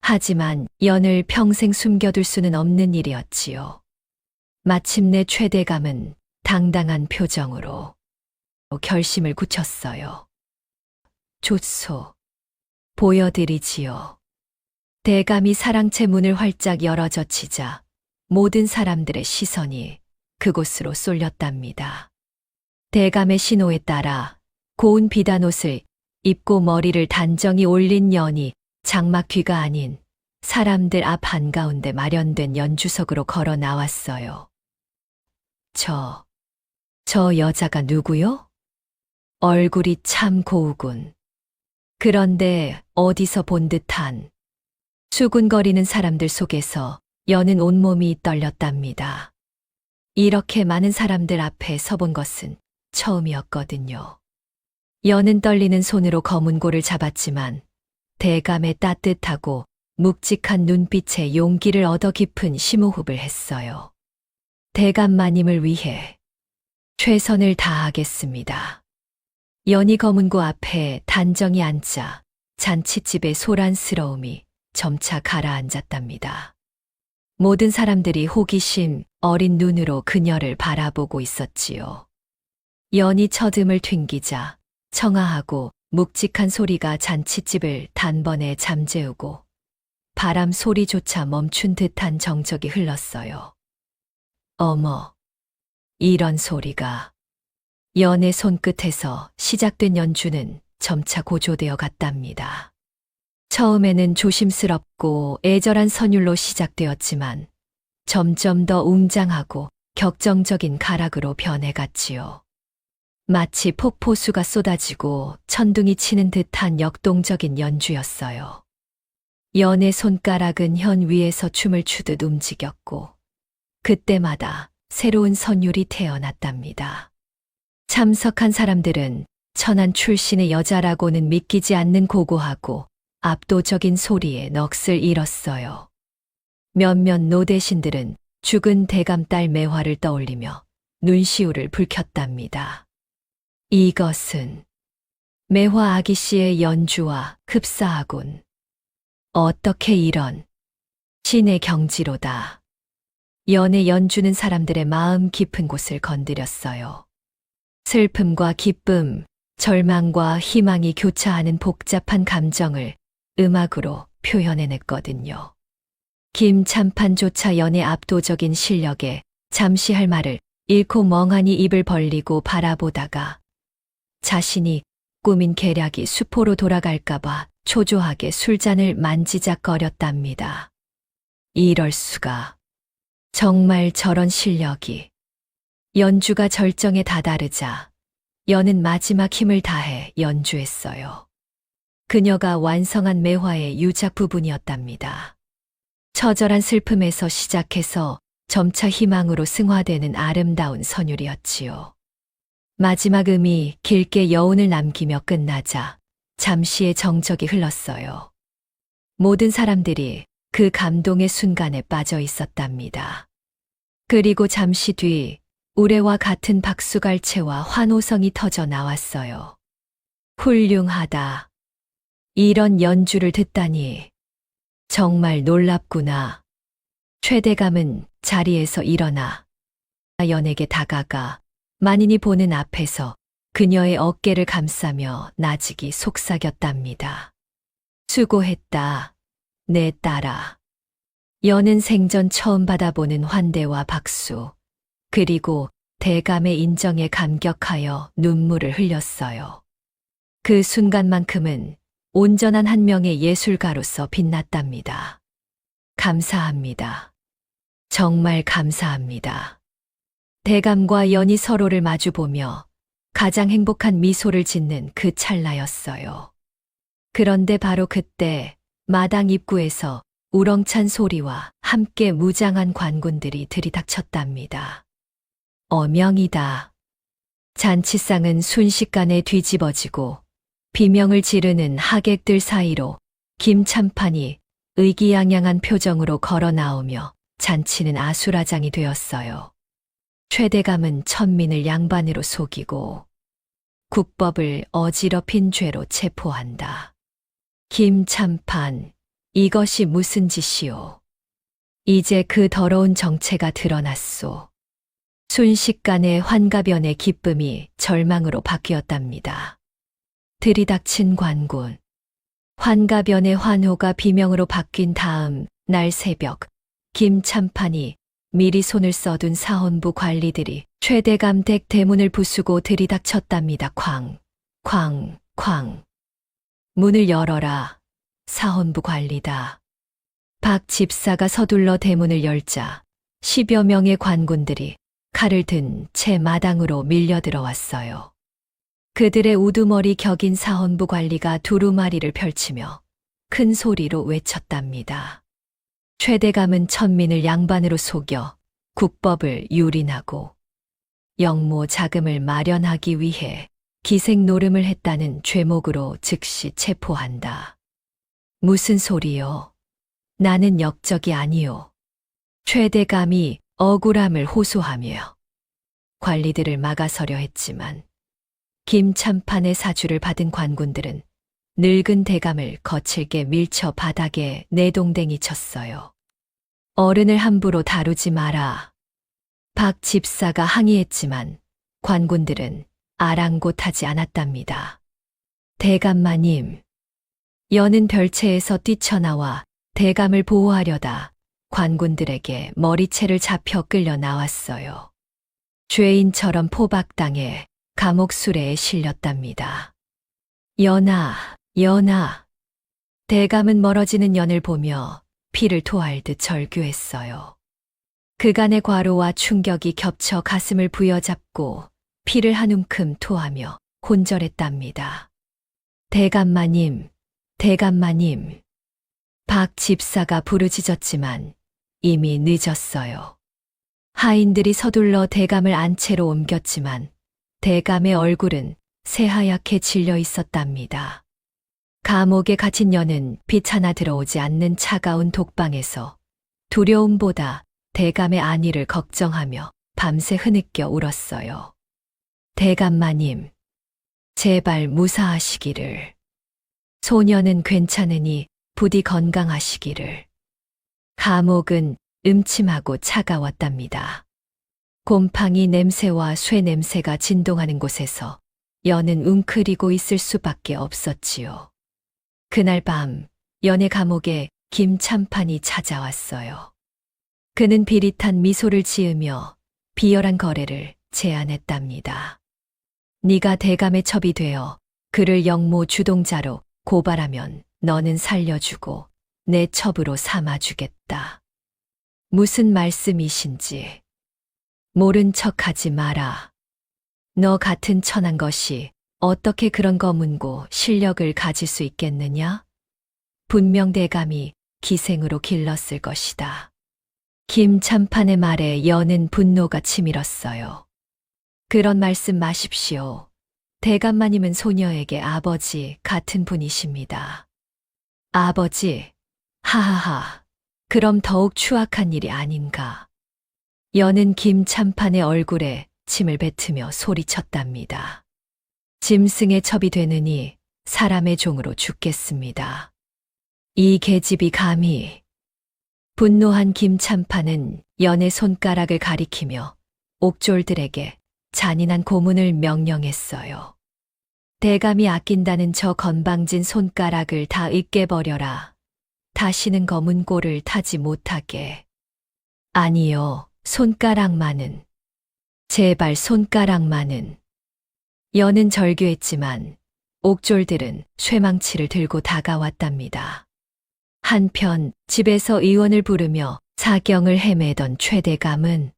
하지만 연을 평생 숨겨둘 수는 없는 일이었지요. 마침내 최대감은 당당한 표정으로 결심을 굳혔어요. 좋소. 보여드리지요. 대감이 사랑채 문을 활짝 열어젖히자 모든 사람들의 시선이 그곳으로 쏠렸답니다. 대감의 신호에 따라 고운 비단옷을 입고 머리를 단정히 올린 연이 장막귀가 아닌 사람들 앞 한가운데 마련된 연주석으로 걸어 나왔어요. 저 여자가 누구요? 얼굴이 참 고우군. 그런데 어디서 본 듯한. 수군거리는 사람들 속에서 연은 온몸이 떨렸답니다. 이렇게 많은 사람들 앞에 서본 것은 처음이었거든요. 연은 떨리는 손으로 검은고를 잡았지만 대감의 따뜻하고 묵직한 눈빛에 용기를 얻어 깊은 심호흡을 했어요. 대감마님을 위해 최선을 다하겠습니다. 연이 검은고 앞에 단정히 앉자 잔칫집의 소란스러움이 점차 가라앉았답니다. 모든 사람들이 호기심 어린 눈으로 그녀를 바라보고 있었지요. 연이 처음을 튕기자 청아하고 묵직한 소리가 잔칫집을 단번에 잠재우고 바람 소리조차 멈춘 듯한 정적이 흘렀어요. 어머, 이런 소리가. 연의 손끝에서 시작된 연주는 점차 고조되어 갔답니다. 처음에는 조심스럽고 애절한 선율로 시작되었지만 점점 더 웅장하고 격정적인 가락으로 변해갔지요. 마치 폭포수가 쏟아지고 천둥이 치는 듯한 역동적인 연주였어요. 연의 손가락은 현 위에서 춤을 추듯 움직였고 그때마다 새로운 선율이 태어났답니다. 참석한 사람들은 천한 출신의 여자라고는 믿기지 않는 고고하고 압도적인 소리에 넋을 잃었어요. 몇몇 노대신들은 죽은 대감딸 매화를 떠올리며 눈시울을 붉혔답니다. 이것은 매화 아기씨의 연주와 흡사하군. 어떻게 이런 신의 경지로다. 연의 연주는 사람들의 마음 깊은 곳을 건드렸어요. 슬픔과 기쁨, 절망과 희망이 교차하는 복잡한 감정을 음악으로 표현해냈거든요. 김참판조차 연의 압도적인 실력에 잠시 할 말을 잃고 멍하니 입을 벌리고 바라보다가 자신이 꾸민 계략이 수포로 돌아갈까봐 초조하게 술잔을 만지작거렸답니다. 이럴 수가. 정말 저런 실력이. 연주가 절정에 다다르자 연은 마지막 힘을 다해 연주했어요. 그녀가 완성한 매화의 유작 부분이었답니다. 처절한 슬픔에서 시작해서 점차 희망으로 승화되는 아름다운 선율이었지요. 마지막 음이 길게 여운을 남기며 끝나자 잠시의 정적이 흘렀어요. 모든 사람들이 그 감동의 순간에 빠져 있었답니다. 그리고 잠시 뒤 우레와 같은 박수갈채와 환호성이 터져 나왔어요. 훌륭하다. 이런 연주를 듣다니. 정말 놀랍구나. 최대감은 자리에서 일어나 연에게 다가가 만인이 보는 앞에서 그녀의 어깨를 감싸며 나직이 속삭였답니다. 수고했다, 내 딸아. 연은 생전 처음 받아보는 환대와 박수, 그리고 대감의 인정에 감격하여 눈물을 흘렸어요. 그 순간만큼은 온전한 한 명의 예술가로서 빛났답니다. 감사합니다. 정말 감사합니다. 대감과 연이 서로를 마주보며 가장 행복한 미소를 짓는 그 찰나였어요. 그런데 바로 그때 마당 입구에서 우렁찬 소리와 함께 무장한 관군들이 들이닥쳤답니다. 어명이다. 잔치상은 순식간에 뒤집어지고 비명을 지르는 하객들 사이로 김참판이 의기양양한 표정으로 걸어 나오며 잔치는 아수라장이 되었어요. 최대감은 천민을 양반으로 속이고 국법을 어지럽힌 죄로 체포한다. 김참판, 이것이 무슨 짓이오. 이제 그 더러운 정체가 드러났소. 순식간에 환가변의 기쁨이 절망으로 바뀌었답니다. 들이닥친 관군. 환가변의 환호가 비명으로 바뀐 다음 날 새벽, 김참판이 미리 손을 써둔 사헌부 관리들이 최대감 댁 대문을 부수고 들이닥쳤답니다. 쾅, 쾅, 쾅. 문을 열어라. 사헌부 관리다. 박 집사가 서둘러 대문을 열자 10여 명의 관군들이 칼을 든 채 마당으로 밀려 들어왔어요. 그들의 우두머리 격인 사헌부 관리가 두루마리를 펼치며 큰 소리로 외쳤답니다. 최대감은 천민을 양반으로 속여 국법을 유린하고 영모 자금을 마련하기 위해 기생 노름을 했다는 죄목으로 즉시 체포한다. 무슨 소리요? 나는 역적이 아니요. 최대감이 억울함을 호소하며 관리들을 막아서려 했지만 김참판의 사주를 받은 관군들은 늙은 대감을 거칠게 밀쳐 바닥에 내동댕이 쳤어요. 어른을 함부로 다루지 마라. 박 집사가 항의했지만 관군들은 아랑곳하지 않았답니다. 대감마님, 여는 별채에서 뛰쳐나와 대감을 보호하려다 관군들에게 머리채를 잡혀 끌려 나왔어요. 죄인처럼 포박당해 감옥 수레에 실렸답니다. 연아. 대감은 멀어지는 연을 보며 피를 토할 듯 절규했어요. 그간의 과로와 충격이 겹쳐 가슴을 부여잡고 피를 한 움큼 토하며 혼절했답니다. 대감마님. 박 집사가 부르짖었지만 이미 늦었어요. 하인들이 서둘러 대감을 안채로 옮겼지만 대감의 얼굴은 새하얗게 질려 있었답니다. 감옥에 갇힌 여는 빛 하나 들어오지 않는 차가운 독방에서 두려움보다 대감의 안위를 걱정하며 밤새 흐느껴 울었어요. 대감마님, 제발 무사하시기를. 소녀는 괜찮으니 부디 건강하시기를. 감옥은 음침하고 차가웠답니다. 곰팡이 냄새와 쇠 냄새가 진동하는 곳에서 여는 웅크리고 있을 수밖에 없었지요. 그날 밤 연의 감옥에 김참판이 찾아왔어요. 그는 비릿한 미소를 지으며 비열한 거래를 제안했답니다. 네가 대감의 첩이 되어 그를 영모 주동자로 고발하면 너는 살려주고 내 첩으로 삼아주겠다. 무슨 말씀이신지 모른 척하지 마라. 너 같은 천한 것이 어떻게 그런 거문고 실력을 가질 수 있겠느냐? 분명 대감이 기생으로 길렀을 것이다. 김참판의 말에 여는 분노가 치밀었어요. 그런 말씀 마십시오. 대감마님은 소녀에게 아버지 같은 분이십니다. 아버지? 하하하. 그럼 더욱 추악한 일이 아닌가. 여는 김참판의 얼굴에 침을 뱉으며 소리쳤답니다. 짐승의 첩이 되느니 사람의 종으로 죽겠습니다. 이 계집이 감히. 분노한 김참판은 연의 손가락을 가리키며 옥졸들에게 잔인한 고문을 명령했어요. 대감이 아낀다는 저 건방진 손가락을 다 으깨버려라. 다시는 검은 꼴을 타지 못하게. 아니요, 손가락만은. 제발 손가락만은. 여는 절규했지만 옥졸들은 쇠망치를 들고 다가왔답니다. 한편 집에서 의원을 부르며 사경을 헤매던 최대감은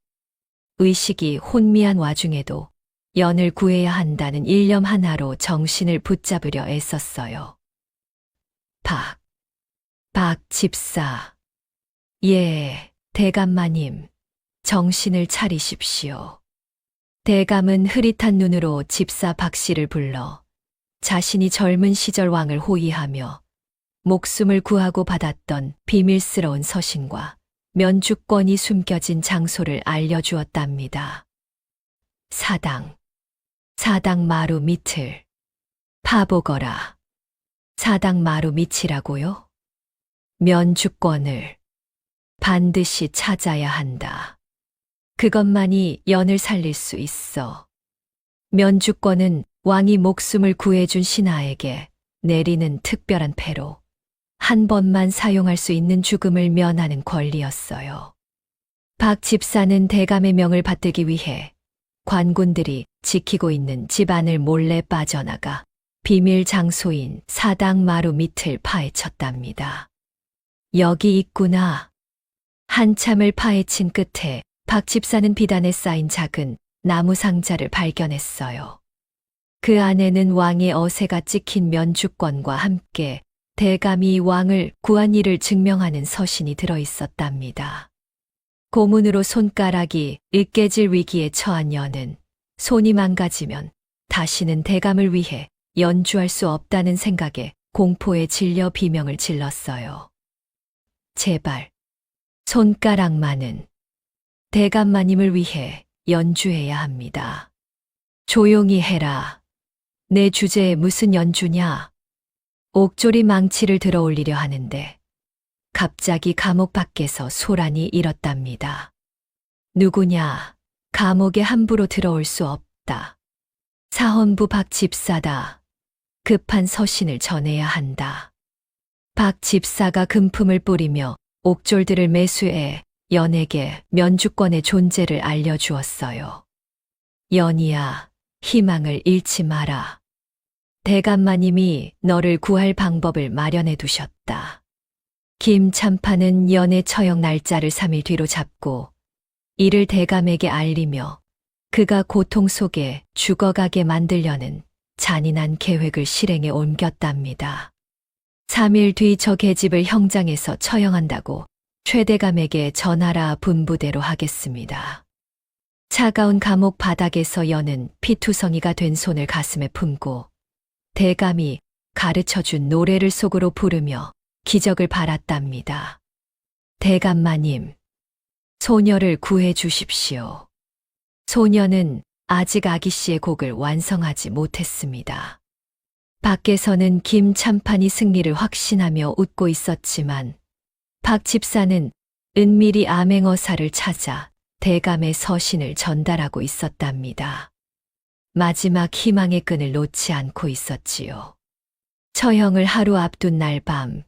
의식이 혼미한 와중에도 연을 구해야 한다는 일념 하나로 정신을 붙잡으려 애썼어요. 박 집사. 예, 대감마님, 정신을 차리십시오. 대감은 흐릿한 눈으로 집사 박 씨를 불러 자신이 젊은 시절 왕을 호위하며 목숨을 구하고 받았던 비밀스러운 서신과 면주권이 숨겨진 장소를 알려주었답니다. 사당 마루 밑을. 파보거라. 사당 마루 밑이라고요? 면주권을 반드시 찾아야 한다. 그것만이 연을 살릴 수 있어. 면주권은 왕이 목숨을 구해준 신하에게 내리는 특별한 패로 한 번만 사용할 수 있는 죽음을 면하는 권리였어요. 박 집사는 대감의 명을 받들기 위해 관군들이 지키고 있는 집안을 몰래 빠져나가 비밀 장소인 사당 마루 밑을 파헤쳤답니다. 여기 있구나. 한참을 파헤친 끝에 박 집사는 비단에 쌓인 작은 나무 상자를 발견했어요. 그 안에는 왕의 어세가 찍힌 면주권과 함께 대감이 왕을 구한 일을 증명하는 서신이 들어있었답니다. 고문으로 손가락이 으깨질 위기에 처한 여는 손이 망가지면 다시는 대감을 위해 연주할 수 없다는 생각에 공포에 질려 비명을 질렀어요. 제발, 손가락만은 대감마님을 위해 연주해야 합니다. 조용히 해라. 내 주제에 무슨 연주냐? 옥졸이 망치를 들어 올리려 하는데 갑자기 감옥 밖에서 소란이 일었답니다. 누구냐? 감옥에 함부로 들어올 수 없다. 사헌부 박 집사다. 급한 서신을 전해야 한다. 박 집사가 금품을 뿌리며 옥졸들을 매수해 연에게 면주권의 존재를 알려주었어요. 연이야, 희망을 잃지 마라. 대감마님이 너를 구할 방법을 마련해 두셨다. 김참판은 연의 처형 날짜를 3일 뒤로 잡고 이를 대감에게 알리며 그가 고통 속에 죽어가게 만들려는 잔인한 계획을 실행에 옮겼답니다. 3일 뒤 저 계집을 형장에서 처형한다고 최대감에게 전하라 분부대로 하겠습니다. 차가운 감옥 바닥에서 여는 피투성이가 된 손을 가슴에 품고 대감이 가르쳐준 노래를 속으로 부르며 기적을 바랐답니다. 대감마님, 소녀를 구해 주십시오. 소녀는 아직 아기 씨의 곡을 완성하지 못했습니다. 밖에서는 김참판이 승리를 확신하며 웃고 있었지만 박 집사는 은밀히 암행어사를 찾아 대감의 서신을 전달하고 있었답니다. 마지막 희망의 끈을 놓지 않고 있었지요. 처형을 하루 앞둔 날 밤,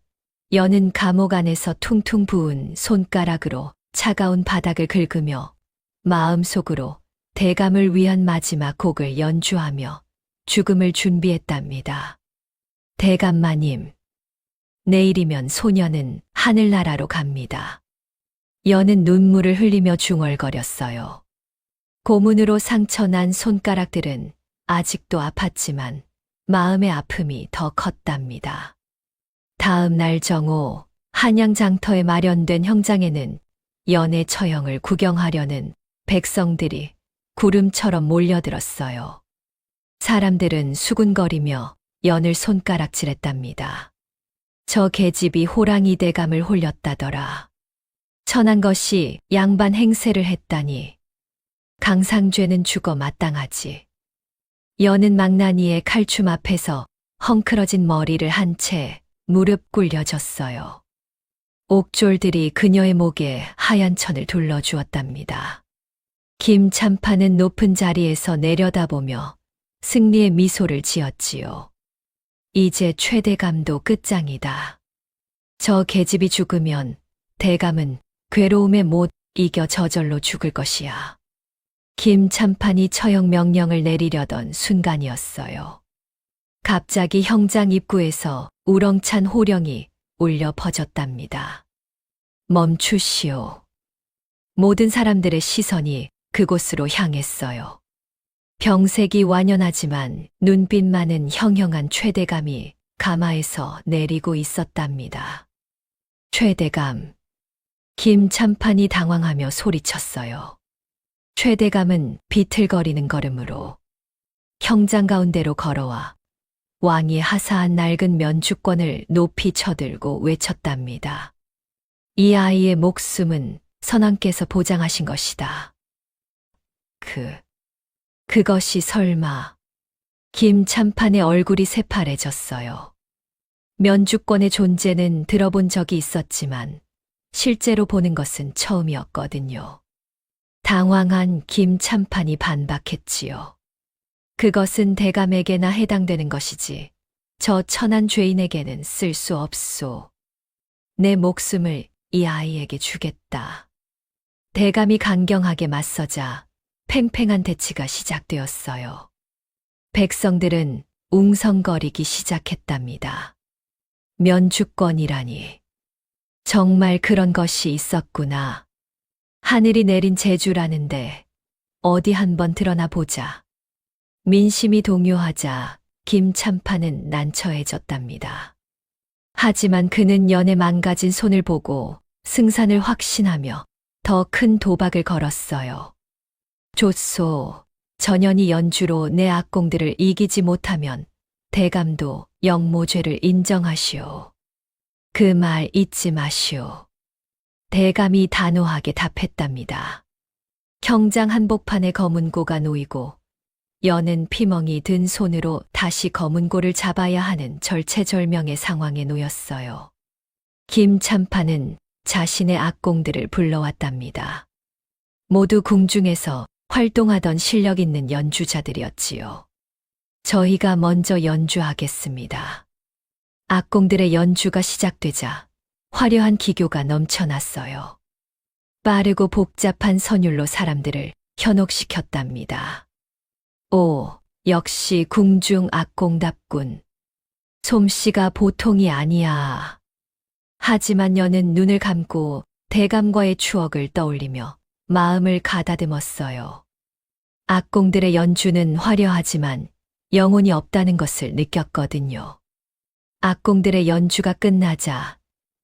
여는 감옥 안에서 퉁퉁 부은 손가락으로 차가운 바닥을 긁으며 마음속으로 대감을 위한 마지막 곡을 연주하며 죽음을 준비했답니다. 대감마님, 내일이면 소녀는 하늘나라로 갑니다. 여는 눈물을 흘리며 중얼거렸어요. 고문으로 상처난 손가락들은 아직도 아팠지만 마음의 아픔이 더 컸답니다. 다음 날 정오, 한양장터에 마련된 형장에는 연의 처형을 구경하려는 백성들이 구름처럼 몰려들었어요. 사람들은 수군거리며 연을 손가락질했답니다. 저 계집이 호랑이 대감을 홀렸다더라. 천한 것이 양반 행세를 했다니. 강상죄는 죽어 마땅하지. 여는 망나니의 칼춤 앞에서 헝클어진 머리를 한 채 무릎 꿇려졌어요. 옥졸들이 그녀의 목에 하얀 천을 둘러주었답니다. 김참판은 높은 자리에서 내려다보며 승리의 미소를 지었지요. 이제 최대감도 끝장이다. 저 계집이 죽으면 대감은 괴로움에 못 이겨 저절로 죽을 것이야. 김참판이 처형 명령을 내리려던 순간이었어요. 갑자기 형장 입구에서 우렁찬 호령이 울려 퍼졌답니다. 멈추시오. 모든 사람들의 시선이 그곳으로 향했어요. 병색이 완연하지만 눈빛만은 형형한 최대감이 가마에서 내리고 있었답니다. 최대감. 김참판이 당황하며 소리쳤어요. 최대감은 비틀거리는 걸음으로 형장 가운데로 걸어와 왕이 하사한 낡은 면주권을 높이 쳐들고 외쳤답니다. 이 아이의 목숨은 선왕께서 보장하신 것이다. 그것이 설마. 김참판의 얼굴이 새파래졌어요. 면주권의 존재는 들어본 적이 있었지만 실제로 보는 것은 처음이었거든요. 당황한 김참판이 반박했지요. 그것은 대감에게나 해당되는 것이지 저 천한 죄인에게는 쓸 수 없소. 내 목숨을 이 아이에게 주겠다. 대감이 강경하게 맞서자 팽팽한 대치가 시작되었어요. 백성들은 웅성거리기 시작했답니다. 면주권이라니. 정말 그런 것이 있었구나. 하늘이 내린 재주라는데 어디 한번 드러나 보자. 민심이 동요하자 김참판은 난처해졌답니다. 하지만 그는 연의 망가진 손을 보고 승산을 확신하며 더 큰 도박을 걸었어요. 좋소, 전연이 연주로 내 악공들을 이기지 못하면 대감도 영모죄를 인정하시오. 그 말 잊지 마시오. 대감이 단호하게 답했답니다. 형장 한복판에 검은 고가 놓이고 연은 피멍이 든 손으로 다시 검은고를 잡아야 하는 절체절명의 상황에 놓였어요. 김참판은 자신의 악공들을 불러왔답니다. 모두 궁중에서 활동하던 실력 있는 연주자들이었지요. 저희가 먼저 연주하겠습니다. 악공들의 연주가 시작되자 화려한 기교가 넘쳐났어요. 빠르고 복잡한 선율로 사람들을 현혹시켰답니다. 오, 역시 궁중 악공답군. 솜씨가 보통이 아니야. 하지만 여는 눈을 감고 대감과의 추억을 떠올리며 마음을 가다듬었어요. 악공들의 연주는 화려하지만 영혼이 없다는 것을 느꼈거든요. 악공들의 연주가 끝나자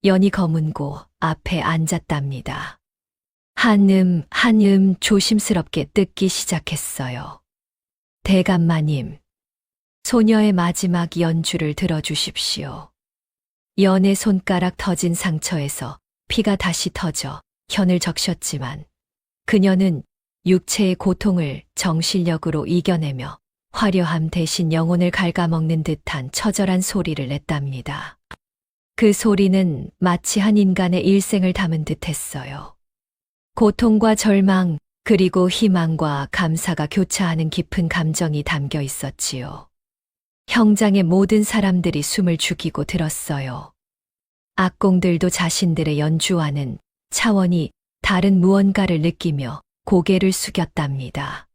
연이 검은고 앞에 앉았답니다. 한 음 조심스럽게 뜯기 시작했어요. 대감마님, 소녀의 마지막 연주를 들어주십시오. 연의 손가락 터진 상처에서 피가 다시 터져 현을 적셨지만 그녀는 육체의 고통을 정신력으로 이겨내며 화려함 대신 영혼을 갉아먹는 듯한 처절한 소리를 냈답니다. 그 소리는 마치 한 인간의 일생을 담은 듯했어요. 고통과 절망, 그리고 희망과 감사가 교차하는 깊은 감정이 담겨 있었지요. 형장의 모든 사람들이 숨을 죽이고 들었어요. 악공들도 자신들의 연주와는 차원이 다른 무언가를 느끼며 고개를 숙였답니다.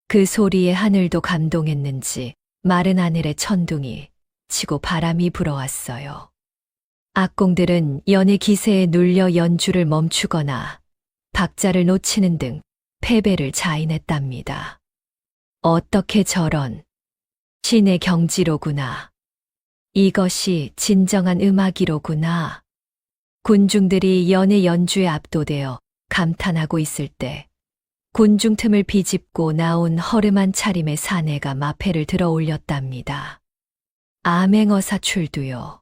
그 소리에 하늘도 감동했는지 마른 하늘에 천둥이 치고 바람이 불어왔어요. 악공들은 연의 기세에 눌려 연주를 멈추거나 박자를 놓치는 등 패배를 자인했답니다. 어떻게 저런 신의 경지로구나. 이것이 진정한 음악이로구나. 군중들이 연의 연주에 압도되어 감탄하고 있을 때 군중 틈을 비집고 나온 허름한 차림의 사내가 마패를 들어 올렸답니다. 암행어사 출두요.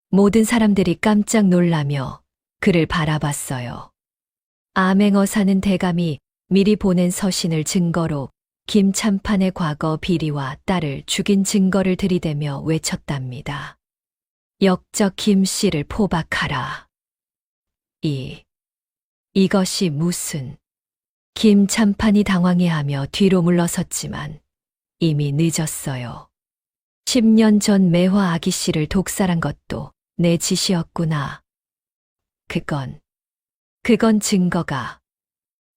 모든 사람들이 깜짝 놀라며 그를 바라봤어요. 암행어사는 대감이 미리 보낸 서신을 증거로 김참판의 과거 비리와 딸을 죽인 증거를 들이대며 외쳤답니다. 역적 김씨를 포박하라. 이것이 무슨... 김참판이 당황해하며 뒤로 물러섰지만 이미 늦었어요. 10년 전 매화 아기씨를 독살한 것도 내 짓이었구나. 그건 증거가,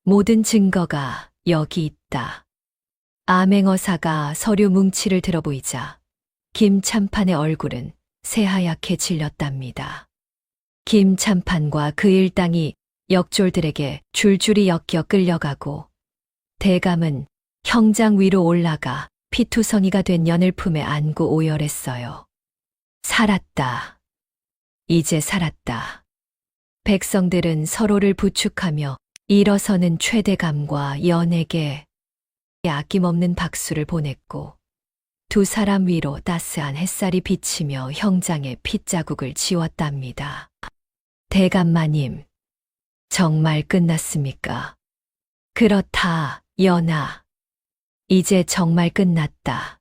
모든 증거가 여기 있다. 암행어사가 서류 뭉치를 들어보이자 김참판의 얼굴은 새하얗게 질렸답니다. 김참판과 그 일당이 역졸들에게 줄줄이 엮여 끌려가고 대감은 형장 위로 올라가 피투성이가 된 연을 품에 안고 오열했어요. 살았다. 이제 살았다. 백성들은 서로를 부축하며 일어서는 최대감과 연에게 아낌없는 박수를 보냈고 두 사람 위로 따스한 햇살이 비치며 형장의 핏자국을 지웠답니다. 대감마님, 정말 끝났습니까? 그렇다, 연아. 이제 정말 끝났다.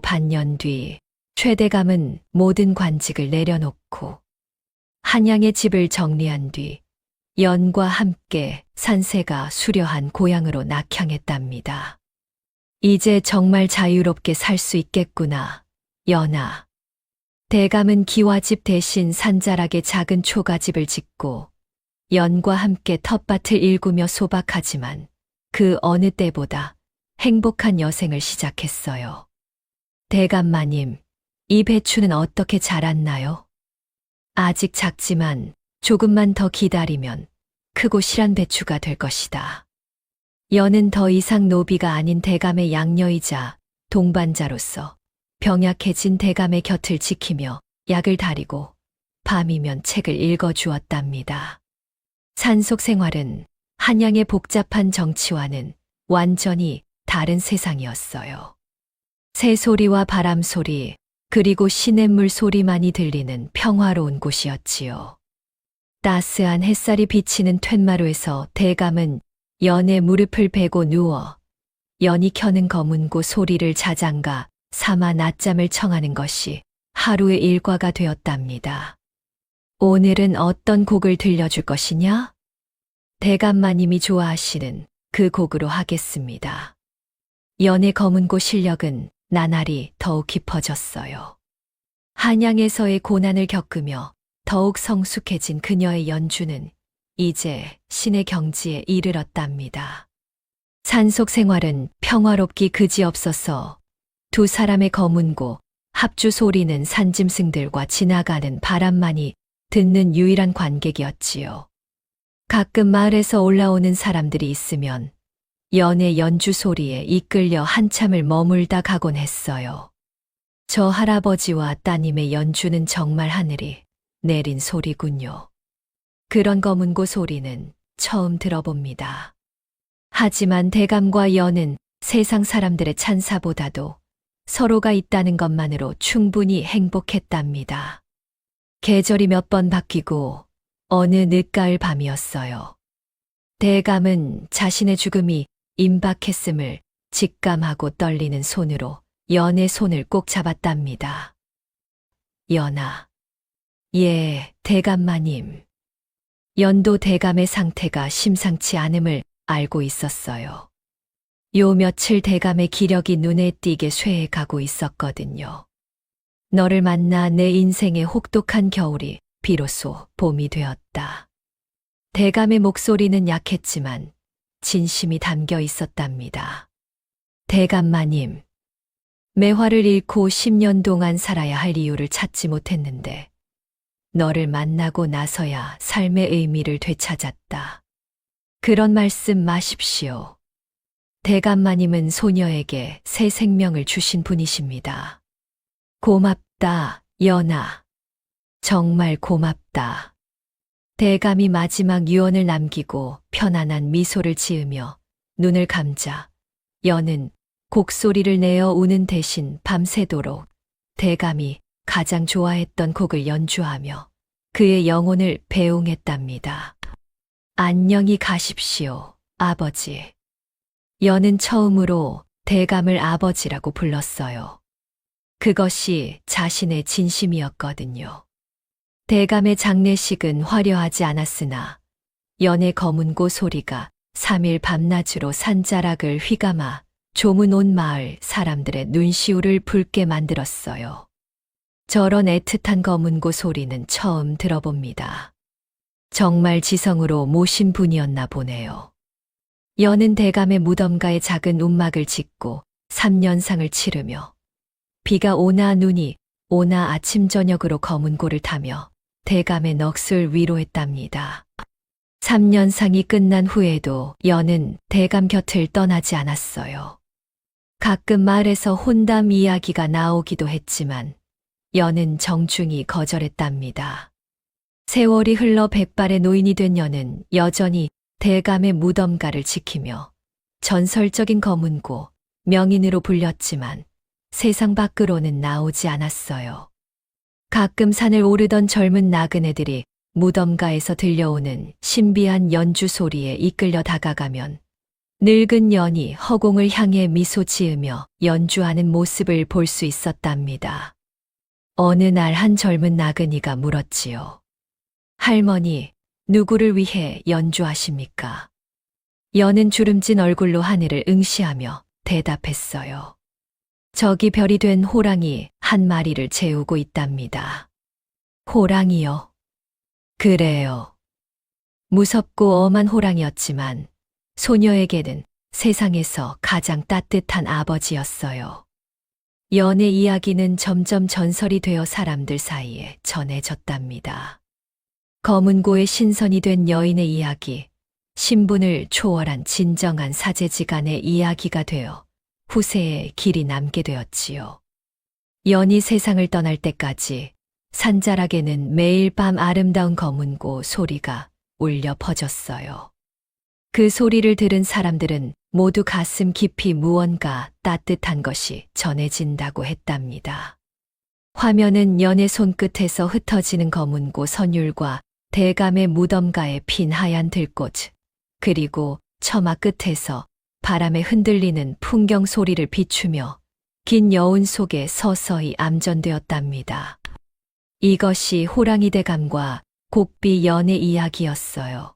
반년 뒤 최대감은 모든 관직을 내려놓고 한양의 집을 정리한 뒤 연과 함께 산세가 수려한 고향으로 낙향했답니다. 이제 정말 자유롭게 살 수 있겠구나, 연아. 대감은 기와집 대신 산자락에 작은 초가집을 짓고 연과 함께 텃밭을 일구며 소박하지만 그 어느 때보다 행복한 여생을 시작했어요. 대감마님, 이 배추는 어떻게 자랐나요? 아직 작지만 조금만 더 기다리면 크고 실한 배추가 될 것이다. 연은 더 이상 노비가 아닌 대감의 양녀이자 동반자로서 병약해진 대감의 곁을 지키며 약을 다리고 밤이면 책을 읽어주었답니다. 산속 생활은 한양의 복잡한 정치와는 완전히 다른 세상이었어요. 새소리와 바람소리, 그리고 시냇물 소리만이 들리는 평화로운 곳이었지요. 따스한 햇살이 비치는 툇마루에서 대감은 연의 무릎을 베고 누워 연이 켜는 검은고 소리를 자장가 삼아 낮잠을 청하는 것이 하루의 일과가 되었답니다. 오늘은 어떤 곡을 들려줄 것이냐? 대감마님이 좋아하시는 그 곡으로 하겠습니다. 연의 검은고 실력은 나날이 더욱 깊어졌어요. 한양에서의 고난을 겪으며 더욱 성숙해진 그녀의 연주는 이제 신의 경지에 이르렀답니다. 산속 생활은 평화롭기 그지없어서 두 사람의 검은고 합주 소리는 산짐승들과 지나가는 바람만이 듣는 유일한 관객이었지요. 가끔 마을에서 올라오는 사람들이 있으면 연의 연주 소리에 이끌려 한참을 머물다 가곤 했어요. 저 할아버지와 따님의 연주는 정말 하늘이 내린 소리군요. 그런 검은고 소리는 처음 들어봅니다. 하지만 대감과 연은 세상 사람들의 찬사보다도 서로가 있다는 것만으로 충분히 행복했답니다. 계절이 몇 번 바뀌고 어느 늦가을 밤이었어요. 대감은 자신의 죽음이 임박했음을 직감하고 떨리는 손으로 연의 손을 꼭 잡았답니다. 연아. 예, 대감마님. 연도 대감의 상태가 심상치 않음을 알고 있었어요. 요 며칠 대감의 기력이 눈에 띄게 쇠해가고 있었거든요. 너를 만나 내 인생의 혹독한 겨울이 비로소 봄이 되었다. 대감의 목소리는 약했지만 진심이 담겨 있었답니다. 대감마님, 매화를 잃고 10년 동안 살아야 할 이유를 찾지 못했는데 너를 만나고 나서야 삶의 의미를 되찾았다. 그런 말씀 마십시오. 대감마님은 소녀에게 새 생명을 주신 분이십니다. 고맙다, 연아. 정말 고맙다. 대감이 마지막 유언을 남기고 편안한 미소를 지으며 눈을 감자 연은 곡소리를 내어 우는 대신 밤새도록 대감이 가장 좋아했던 곡을 연주하며 그의 영혼을 배웅했답니다. 안녕히 가십시오, 아버지. 연은 처음으로 대감을 아버지라고 불렀어요. 그것이 자신의 진심이었거든요. 대감의 장례식은 화려하지 않았으나 연의 검은고 소리가 3일 밤낮으로 산자락을 휘감아 조문 온 마을 사람들의 눈시울을 붉게 만들었어요. 저런 애틋한 검은고 소리는 처음 들어봅니다. 정말 지성으로 모신 분이었나 보네요. 연은 대감의 무덤가에 작은 움막을 짓고 3년상을 치르며 비가 오나 눈이 오나 아침 저녁으로 검은고를 타며 대감의 넋을 위로했답니다. 3년상이 끝난 후에도 연은 대감 곁을 떠나지 않았어요. 가끔 말에서 혼담 이야기가 나오기도 했지만 연은 정중히 거절했답니다. 세월이 흘러 백발의 노인이 된 연은 여전히 대감의 무덤가를 지키며 전설적인 검은고 명인으로 불렸지만 세상 밖으로는 나오지 않았어요. 가끔 산을 오르던 젊은 나그네들이 무덤가에서 들려오는 신비한 연주 소리에 이끌려 다가가면 늙은 연이 허공을 향해 미소 지으며 연주하는 모습을 볼 수 있었답니다. 어느 날 한 젊은 나그니가 물었지요. 할머니, 누구를 위해 연주하십니까? 연은 주름진 얼굴로 하늘을 응시하며 대답했어요. 저기 별이 된 호랑이 한 마리를 재우고 있답니다. 호랑이요? 그래요. 무섭고 엄한 호랑이였지만 소녀에게는 세상에서 가장 따뜻한 아버지였어요. 연의 이야기는 점점 전설이 되어 사람들 사이에 전해졌답니다. 검은고의 신선이 된 여인의 이야기, 신분을 초월한 진정한 사제지간의 이야기가 되어 후세에 길이 남게 되었지요. 연이 세상을 떠날 때까지 산자락에는 매일 밤 아름다운 검은고 소리가 울려 퍼졌어요. 그 소리를 들은 사람들은 모두 가슴 깊이 무언가 따뜻한 것이 전해진다고 했답니다. 화면은 연의 손끝에서 흩어지는 검은고 선율과 대감의 무덤가에 핀 하얀 들꽃, 그리고 처마 끝에서 바람에 흔들리는 풍경 소리를 비추며 긴 여운 속에 서서히 암전되었답니다. 이것이 호랑이 대감과 곡비 연의 이야기였어요.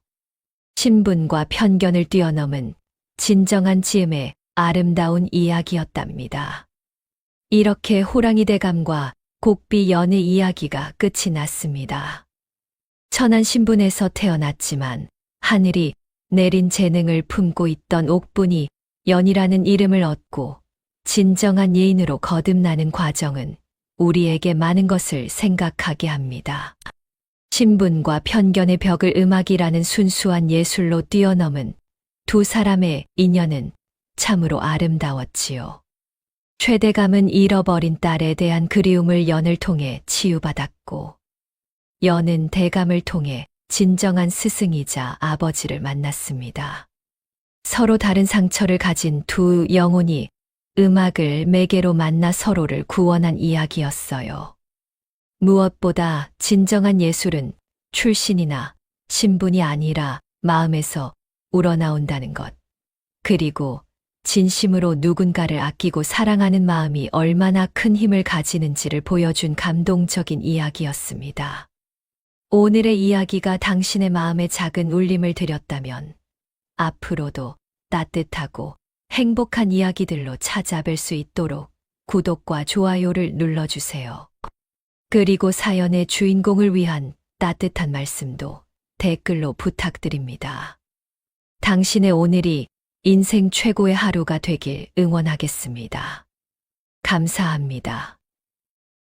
신분과 편견을 뛰어넘은 진정한 지음의 아름다운 이야기였답니다. 이렇게 호랑이 대감과 곡비 연의 이야기가 끝이 났습니다. 천한 신분에서 태어났지만 하늘이 내린 재능을 품고 있던 옥분이 연이라는 이름을 얻고 진정한 예인으로 거듭나는 과정은 우리에게 많은 것을 생각하게 합니다. 신분과 편견의 벽을 음악이라는 순수한 예술로 뛰어넘은 두 사람의 인연은 참으로 아름다웠지요. 최대감은 잃어버린 딸에 대한 그리움을 연을 통해 치유받았고, 연은 대감을 통해 진정한 스승이자 아버지를 만났습니다. 서로 다른 상처를 가진 두 영혼이 음악을 매개로 만나 서로를 구원한 이야기였어요. 무엇보다 진정한 예술은 출신이나 신분이 아니라 마음에서 우러나온다는 것. 그리고 진심으로 누군가를 아끼고 사랑하는 마음이 얼마나 큰 힘을 가지는지를 보여준 감동적인 이야기였습니다. 오늘의 이야기가 당신의 마음에 작은 울림을 드렸다면 앞으로도 따뜻하고 행복한 이야기들로 찾아뵐 수 있도록 구독과 좋아요를 눌러주세요. 그리고 사연의 주인공을 위한 따뜻한 말씀도 댓글로 부탁드립니다. 당신의 오늘이 인생 최고의 하루가 되길 응원하겠습니다. 감사합니다.